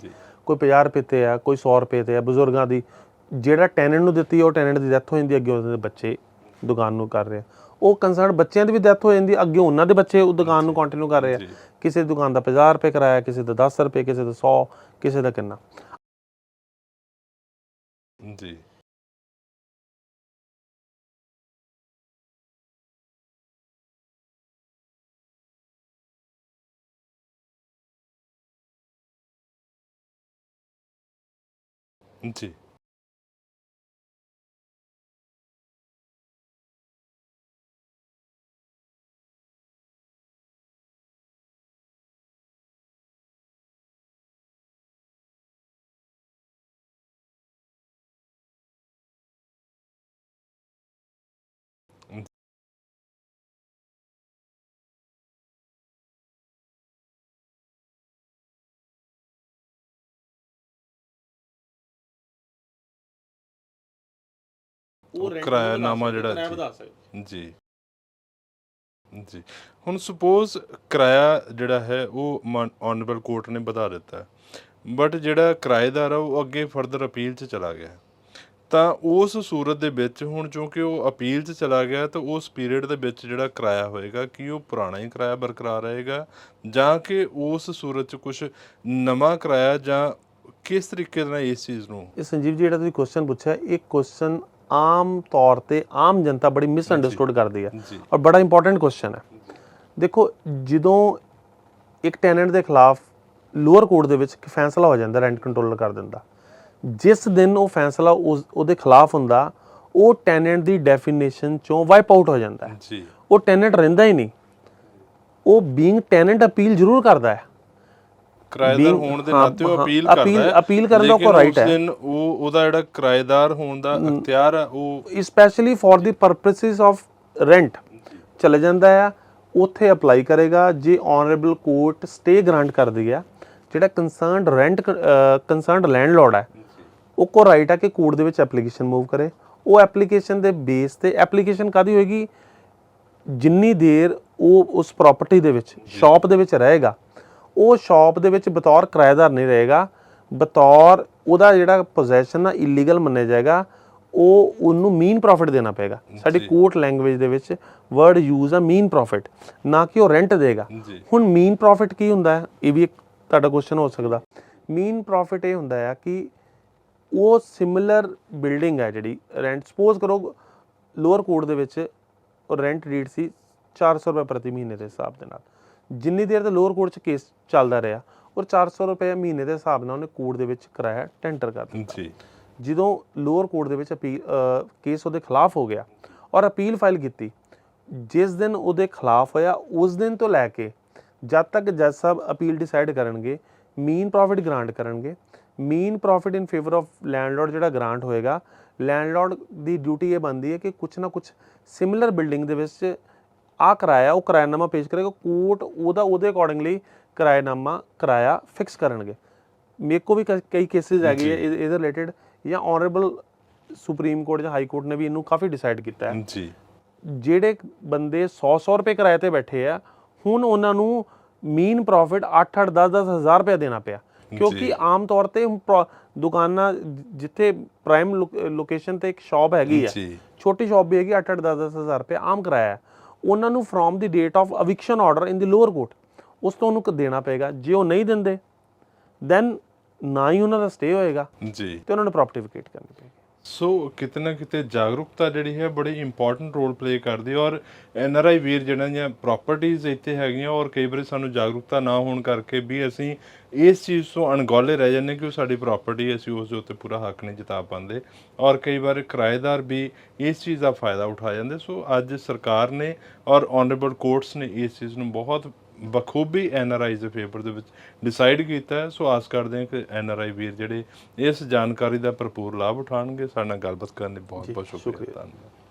ਕੋਈ 50 ਰੁਪਏ 'ਤੇ ਆ, ਕੋਈ 100 ਰੁਪਏ 'ਤੇ ਆ, ਬਜ਼ੁਰਗਾਂ ਦੀ ਜਿਹੜਾ ਟੈਨੈਂਟ ਨੂੰ ਦਿੱਤੀ, ਉਹ ਟੈਨੈਂਟ ਦੀ ਡੈਥ ਹੋ ਜਾਂਦੀ, ਅੱਗੇ ਉਹਦੇ ਬੱਚੇ ਦੁਕਾਨ ਨੂੰ ਕਰ ਰਹੇ, ਉਹ ਕੰਸਰਨਡ ਬੱਚਿਆਂ ਦੀ ਵੀ ਡੈਥ ਹੋ ਜਾਂਦੀ, ਅੱਗੇ ਉਹਨਾਂ ਦੇ ਬੱਚੇ ਉਹ ਦੁਕਾਨ ਨੂੰ ਕੰਟੀਨਿਊ ਕਰ ਰਹੇ ਆ। ਕਿਸੇ ਦੁਕਾਨ ਦਾ 50 ਰੁਪਏ ਕਿਰਾਇਆ, ਕਿਸੇ ਦਾ 10 ਰੁਪਏ, ਕਿਸੇ ਦਾ 100, ਕਿਸੇ ਦਾ ਕਿੰਨਾ। ਜੀ ਜੀ ਉਹ rent ਕਿਰਾਇਆਨਾਮਾ ਜਿਹੜਾ ਕਿਰਾਇਆ ਜੀ ਵਧਾ ਸਕਦੇ। ਜੀ ਜੀ ਹੁਣ ਸਪੋਜ਼ ਕਿਰਾਇਆ ਜਿਹੜਾ ਹੈ ਉਹ ਆਨਰੇਬਲ ਕੋਰਟ ਨੇ ਵਧਾ ਦਿੱਤਾ ਹੈ, ਬਟ ਜਿਹੜਾ ਕਿਰਾਏਦਾਰ ਆ ਉਹ ਅੱਗੇ ਫਰਦਰ ਅਪੀਲ 'ਚ ਚਲਾ ਗਿਆ, ਤਾਂ ਉਸ ਸੂਰਤ ਦੇ ਵਿੱਚ ਹੁਣ ਕਿਉਂਕਿ ਉਹ ਅਪੀਲ 'ਚ ਚਲਾ ਗਿਆ ਤਾਂ ਉਸ ਪੀਰੀਅਡ ਦੇ ਵਿੱਚ ਜਿਹੜਾ ਕਿਰਾਇਆ ਹੋਏਗਾ ਕਿ ਉਹ ਪੁਰਾਣਾ ਹੀ ਕਿਰਾਇਆ ਬਰਕਰਾਰ ਰਹੇਗਾ ਜਾਂ ਕਿ ਉਸ ਸੂਰਤ 'ਚ ਕੁਝ ਨਵਾਂ ਕਿਰਾਇਆ, ਜਾਂ ਕਿਸ ਤਰੀਕੇ ਨਾਲ ਇਸ ਚੀਜ਼ ਨੂੰ? ਇਹ ਸੰਜੀਵ ਜੀ ਜਿਹੜਾ ਤੁਸੀਂ ਕੁਐਸਚਨ ਪੁੱਛਿਆ, ਇਹ ਕੁਐਸਚਨ ਆਮ ਤੌਰ ਤੇ ਆਮ ਜਨਤਾ ਬੜੀ ਮਿਸਅੰਡਰਸਟੂਡ ਕਰਦੀ ਹੈ ਜੀ ਔਰ ਬੜਾ ਇੰਪੋਰਟੈਂਟ ਕੁਐਸਚਨ ਹੈ। ਦੇਖੋ, ਜਦੋਂ ਇੱਕ ਟੈਨੈਂਟ ਦੇ ਖਿਲਾਫ ਲੋਅਰ ਕੋਰਟ ਦੇ ਵਿੱਚ ਇੱਕ ਫੈਸਲਾ ਹੋ ਜਾਂਦਾ, ਰੈਂਟ ਕੰਟਰੋਲਰ ਕਰ ਦਿੰਦਾ, ਜਿਸ ਦਿਨ ਉਹ ਫੈਸਲਾ ਉਹਦੇ ਖਿਲਾਫ ਹੁੰਦਾ, ਉਹ ਟੈਨੈਂਟ ਦੀ ਡੈਫੀਨੇਸ਼ਨ ਚੋਂ ਵਾਈਪ ਆਊਟ ਹੋ ਜਾਂਦਾ ਹੈ ਜੀ। ਉਹ ਟੈਨੈਂਟ ਰਹਿੰਦਾ ਹੀ ਨਹੀਂ। ਉਹ ਬੀਇੰਗ ਟੈਨੈਂਟ ਅਪੀਲ ਜ਼ਰੂਰ ਕਰਦਾ ਹੈ, ਕਿਰਾਏਦਾਰ ਹੋਣ ਦੇ ਨਾਤੇ ਉਹ ਅਪੀਲ ਕਰਦਾ ਹੈ, ਅਪੀਲ ਕਰਨ ਦਾ ਕੋਈ ਰਾਈਟ ਹੈ। ਲੇਕਿਨ ਉਸ ਦਿਨ ਉਹਦਾ ਜਿਹੜਾ ਕਿਰਾਏਦਾਰ ਹੋਣ ਦਾ ਅਖਤਿਆਰ ਹੈ ਉਹ specially for the purposes of rent ਚਲੇ ਜਾਂਦਾ ਆ, ਉੱਥੇ ਅਪਲਾਈ ਕਰੇਗਾ। ਜੇ ਆਨਰੇਬਲ ਕੋਰਟ ਸਟੇ ਗ੍ਰਾਂਟ ਕਰਦੀ ਹੈ, ਜਿਹੜਾ ਕੰਸਰਨਡ ਲੈਂਡਲੋਰਡ ਹੈ ਉਹ ਕੋ ਰਾਈਟ ਹੈ ਕਿ ਕੋਰਟ ਦੇ ਵਿੱਚ ਐਪਲੀਕੇਸ਼ਨ ਮੂਵ ਕਰੇ। ਉਹ ਐਪਲੀਕੇਸ਼ਨ ਦੇ ਬੇਸ ਤੇ, ਐਪਲੀਕੇਸ਼ਨ ਕਾਹਦੀ ਹੋਏਗੀ, ਜਿੰਨੀ ਦੇਰ ਉਹ ਉਸ ਪ੍ਰਾਪਰਟੀ ਦੇ ਵਿੱਚ ਸ਼ਾਪ ਦੇ ਵਿੱਚ ਰਹੇਗਾ, ਉਹ ਸ਼ਾਪ ਦੇ ਵਿੱਚ ਬਤੌਰ ਕਿਰਾਏਦਾਰ ਨਹੀਂ ਰਹੇਗਾ, ਬਤੌਰ ਉਹਦਾ ਜਿਹੜਾ ਪੋਜੈਸ਼ਨ ਆ ਇਲੀਗਲ ਮੰਨਿਆ ਜਾਏਗਾ, ਉਹਨੂੰ ਮੀਨ ਪ੍ਰੋਫਿਟ ਦੇਣਾ ਪਏਗਾ। ਸਾਡੀ ਕੋਰਟ ਲੈਂਗੁਏਜ ਦੇ ਵਿੱਚ ਵਰਡ ਯੂਜ਼ ਆ ਮੀਨ ਪ੍ਰੋਫਿਟ, ਨਾ ਕਿ ਉਹ ਰੈਂਟ ਦੇਗਾ। ਹੁਣ ਮੀਨ ਪ੍ਰੋਫਿਟ ਕੀ ਹੁੰਦਾ ਹੈ, ਇਹ ਵੀ ਇੱਕ ਤੁਹਾਡਾ ਕੁਐਸਚਨ ਹੋ ਸਕਦਾ। ਮੀਨ ਪ੍ਰੋਫਿਟ ਇਹ ਹੁੰਦਾ ਆ ਕਿ ਉਹ ਸਿਮਿਲਰ ਬਿਲਡਿੰਗ ਹੈ ਜਿਹੜੀ ਰੈਂਟ, ਸਪੋਜ਼ ਕਰੋ ਲੋਅਰ ਕੋਰਟ ਦੇ ਵਿੱਚ ਰੈਂਟ ਰੇਟ ਸੀ 400 ਰੁਪਏ ਪ੍ਰਤੀ ਮਹੀਨੇ ਦੇ ਹਿਸਾਬ ਦੇ ਨਾਲ, ਜਿੰਨੀ ਦੇਰ ਤੇ ਲੋਅਰ ਕੋਰਟ 'ਚ ਕੇਸ ਚੱਲਦਾ ਰਿਹਾ, ਔਰ 400 ਰੁਪਏ ਮਹੀਨੇ ਦੇ ਹਿਸਾਬ ਨਾਲ ਉਹਨੇ ਕੋਰਟ ਦੇ ਵਿੱਚ ਕਿਰਾਇਆ ਟੈਂਡਰ ਕਰ ਦਿੱਤਾ। ਜਦੋਂ ਲੋਅਰ ਕੋਰਟ ਦੇ ਵਿੱਚ ਅਪੀਲ ਕੇਸ ਉਹਦੇ ਖਿਲਾਫ ਹੋ ਗਿਆ ਔਰ ਅਪੀਲ ਫਾਈਲ ਕੀਤੀ, ਜਿਸ ਦਿਨ ਉਹਦੇ ਖਿਲਾਫ ਹੋਇਆ ਉਸ ਦਿਨ ਤੋਂ ਲੈ ਕੇ ਜਦ ਤੱਕ ਜੱਜ ਸਾਹਿਬ ਅਪੀਲ ਡਿਸਾਈਡ ਕਰਨਗੇ, ਮੀਨ ਪ੍ਰੋਫਿਟ ਗ੍ਰਾਂਟ ਕਰਨਗੇ। ਮੀਨ profit in favour of landlord ਜਿਹੜਾ ਗ੍ਰਾਂਟ ਹੋਏਗਾ, ਲੈਂਡਲੋਰਡ ਦੀ ਡਿਊਟੀ ਇਹ ਬਣਦੀ ਹੈ ਕਿ ਕੁਛ ਨਾ ਕੁਛ ਸਿਮਿਲਰ ਬਿਲਡਿੰਗ ਦੇ ਵਿੱਚ ਆ ਕਿਰਾਇਆ, ਉਹ ਕਿਰਾਇਆਨਾਮਾ ਪੇਸ਼ ਕਰੇਗਾ। ਕੋਰਟ ਉਹਦੇ ਅਕੋਰਡਿੰਗਲੀ ਕਿਰਾਇਆ ਫਿਕਸ ਕਰਨਗੇ। ਮੇਰੇ ਕੋ ਵੀ ਕਈ ਕੇਸਿਸ ਹੈਗੇ ਇਹਦੇ ਰਿਲੇਟਡ, ਜਾਂ ਆਨਰੇਬਲ ਸੁਪਰੀਮ ਕੋਰਟ ਜਾਂ ਹਾਈ ਕੋਰਟ ਨੇ ਵੀ ਇਹਨੂੰ ਕਾਫੀ ਡਿਸਾਈਡ ਕੀਤਾ ਹੈ ਜੀ। ਜਿਹੜੇ ਬੰਦੇ 100 ਰੁਪਏ ਕਿਰਾਏ ਤੇ ਬੈਠੇ ਆ, ਹੁਣ ਉਹਨਾਂ ਨੂੰ ਮੀਨ ਪ੍ਰੋਫਿਟ 8-8 10-10 ਹਜ਼ਾਰ ਰੁਪਏ ਦੇਣਾ ਪਿਆ, ਕਿਉਂਕਿ ਆਮ ਤੌਰ ਤੇ ਦੁਕਾਨਾਂ ਜਿੱਥੇ ਪ੍ਰਾਈਮ ਲੋਕੇਸ਼ਨ ਤੇ ਇੱਕ ਸ਼ਾਪ ਹੈਗੀ ਹੈ, ਛੋਟੀ ਸ਼ਾਪ ਵੀ ਹੈਗੀ, 8-8 10-10 ਹਜ਼ਾਰ ਰੁਪਏ ਆਮ ਕਿਰਾਇਆ ਹੈ। ਉਹਨਾਂ ਨੂੰ from the date of eviction order in the lower court ਉਸ ਤੋਂ ਉਹਨੂੰ ਦੇਣਾ ਪਏਗਾ। ਜੇ ਉਹ ਨਹੀਂ ਦਿੰਦੇ ਦੈਨ ਨਾ ਹੀ ਉਹਨਾਂ ਦਾ ਸਟੇ ਹੋਏਗਾ ਜੀ, ਤੇ ਉਹਨਾਂ ਨੂੰ ਪ੍ਰੋਪਰਟੀ ਵਿਕੇਟ ਕਰਨੀ ਪਏਗੀ। ਸੋ ਕਿਤੇ ਨਾ ਕਿਤੇ ਜਾਗਰੂਕਤਾ ਜਿਹੜੀ ਹੈ ਬੜੀ ਇੰਪੋਰਟੈਂਟ ਰੋਲ ਪਲੇ ਕਰਦੀ ਹੈ, ਔਰ NRI ਵੀਰ ਜਿਹੜੀਆਂ ਪ੍ਰਾਪਰਟੀਜ਼ ਇੱਥੇ ਹੈਗੀਆਂ, ਔਰ ਕਈ ਵਾਰੀ ਸਾਨੂੰ ਜਾਗਰੂਕਤਾ ਨਾ ਹੋਣ ਕਰਕੇ ਵੀ ਅਸੀਂ ਇਸ ਚੀਜ਼ ਤੋਂ ਅਣਗੌਲੇ ਰਹਿ ਜਾਂਦੇ ਕਿ ਉਹ ਸਾਡੀ ਪ੍ਰਾਪਰਟੀ, ਅਸੀਂ ਉਸ ਦੇ ਉੱਤੇ ਪੂਰਾ ਹੱਕ ਨਹੀਂ ਜਤਾ ਪਾਉਂਦੇ, ਔਰ ਕਈ ਵਾਰ ਕਿਰਾਏਦਾਰ ਵੀ ਇਸ ਚੀਜ਼ ਦਾ ਫਾਇਦਾ ਉਠਾ ਜਾਂਦੇ। ਸੋ ਅੱਜ ਸਰਕਾਰ ਨੇ ਔਰ ਆਨਰੇਬਲ ਕੋਰਟਸ ਨੇ ਇਸ ਚੀਜ਼ ਨੂੰ ਬਹੁਤ ਬਖੂਬੀ NRIs ਦੇ ਫੇਵਰ ਦੇ ਵਿੱਚ ਡਿਸਾਈਡ ਕੀਤਾ ਹੈ। ਸੋ ਆਸ ਕਰਦੇ ਹਾਂ ਕਿ NRI ਵੀਰ ਜਿਹੜੇ ਇਸ ਜਾਣਕਾਰੀ ਦਾ ਭਰਪੂਰ ਲਾਭ ਉਠਾਉਣਗੇ। ਸਾਡੇ ਨਾਲ ਗੱਲਬਾਤ ਕਰਨ ਲਈ ਬਹੁਤ ਬਹੁਤ ਸ਼ੁਕਰੀਆ, ਧੰਨਵਾਦ।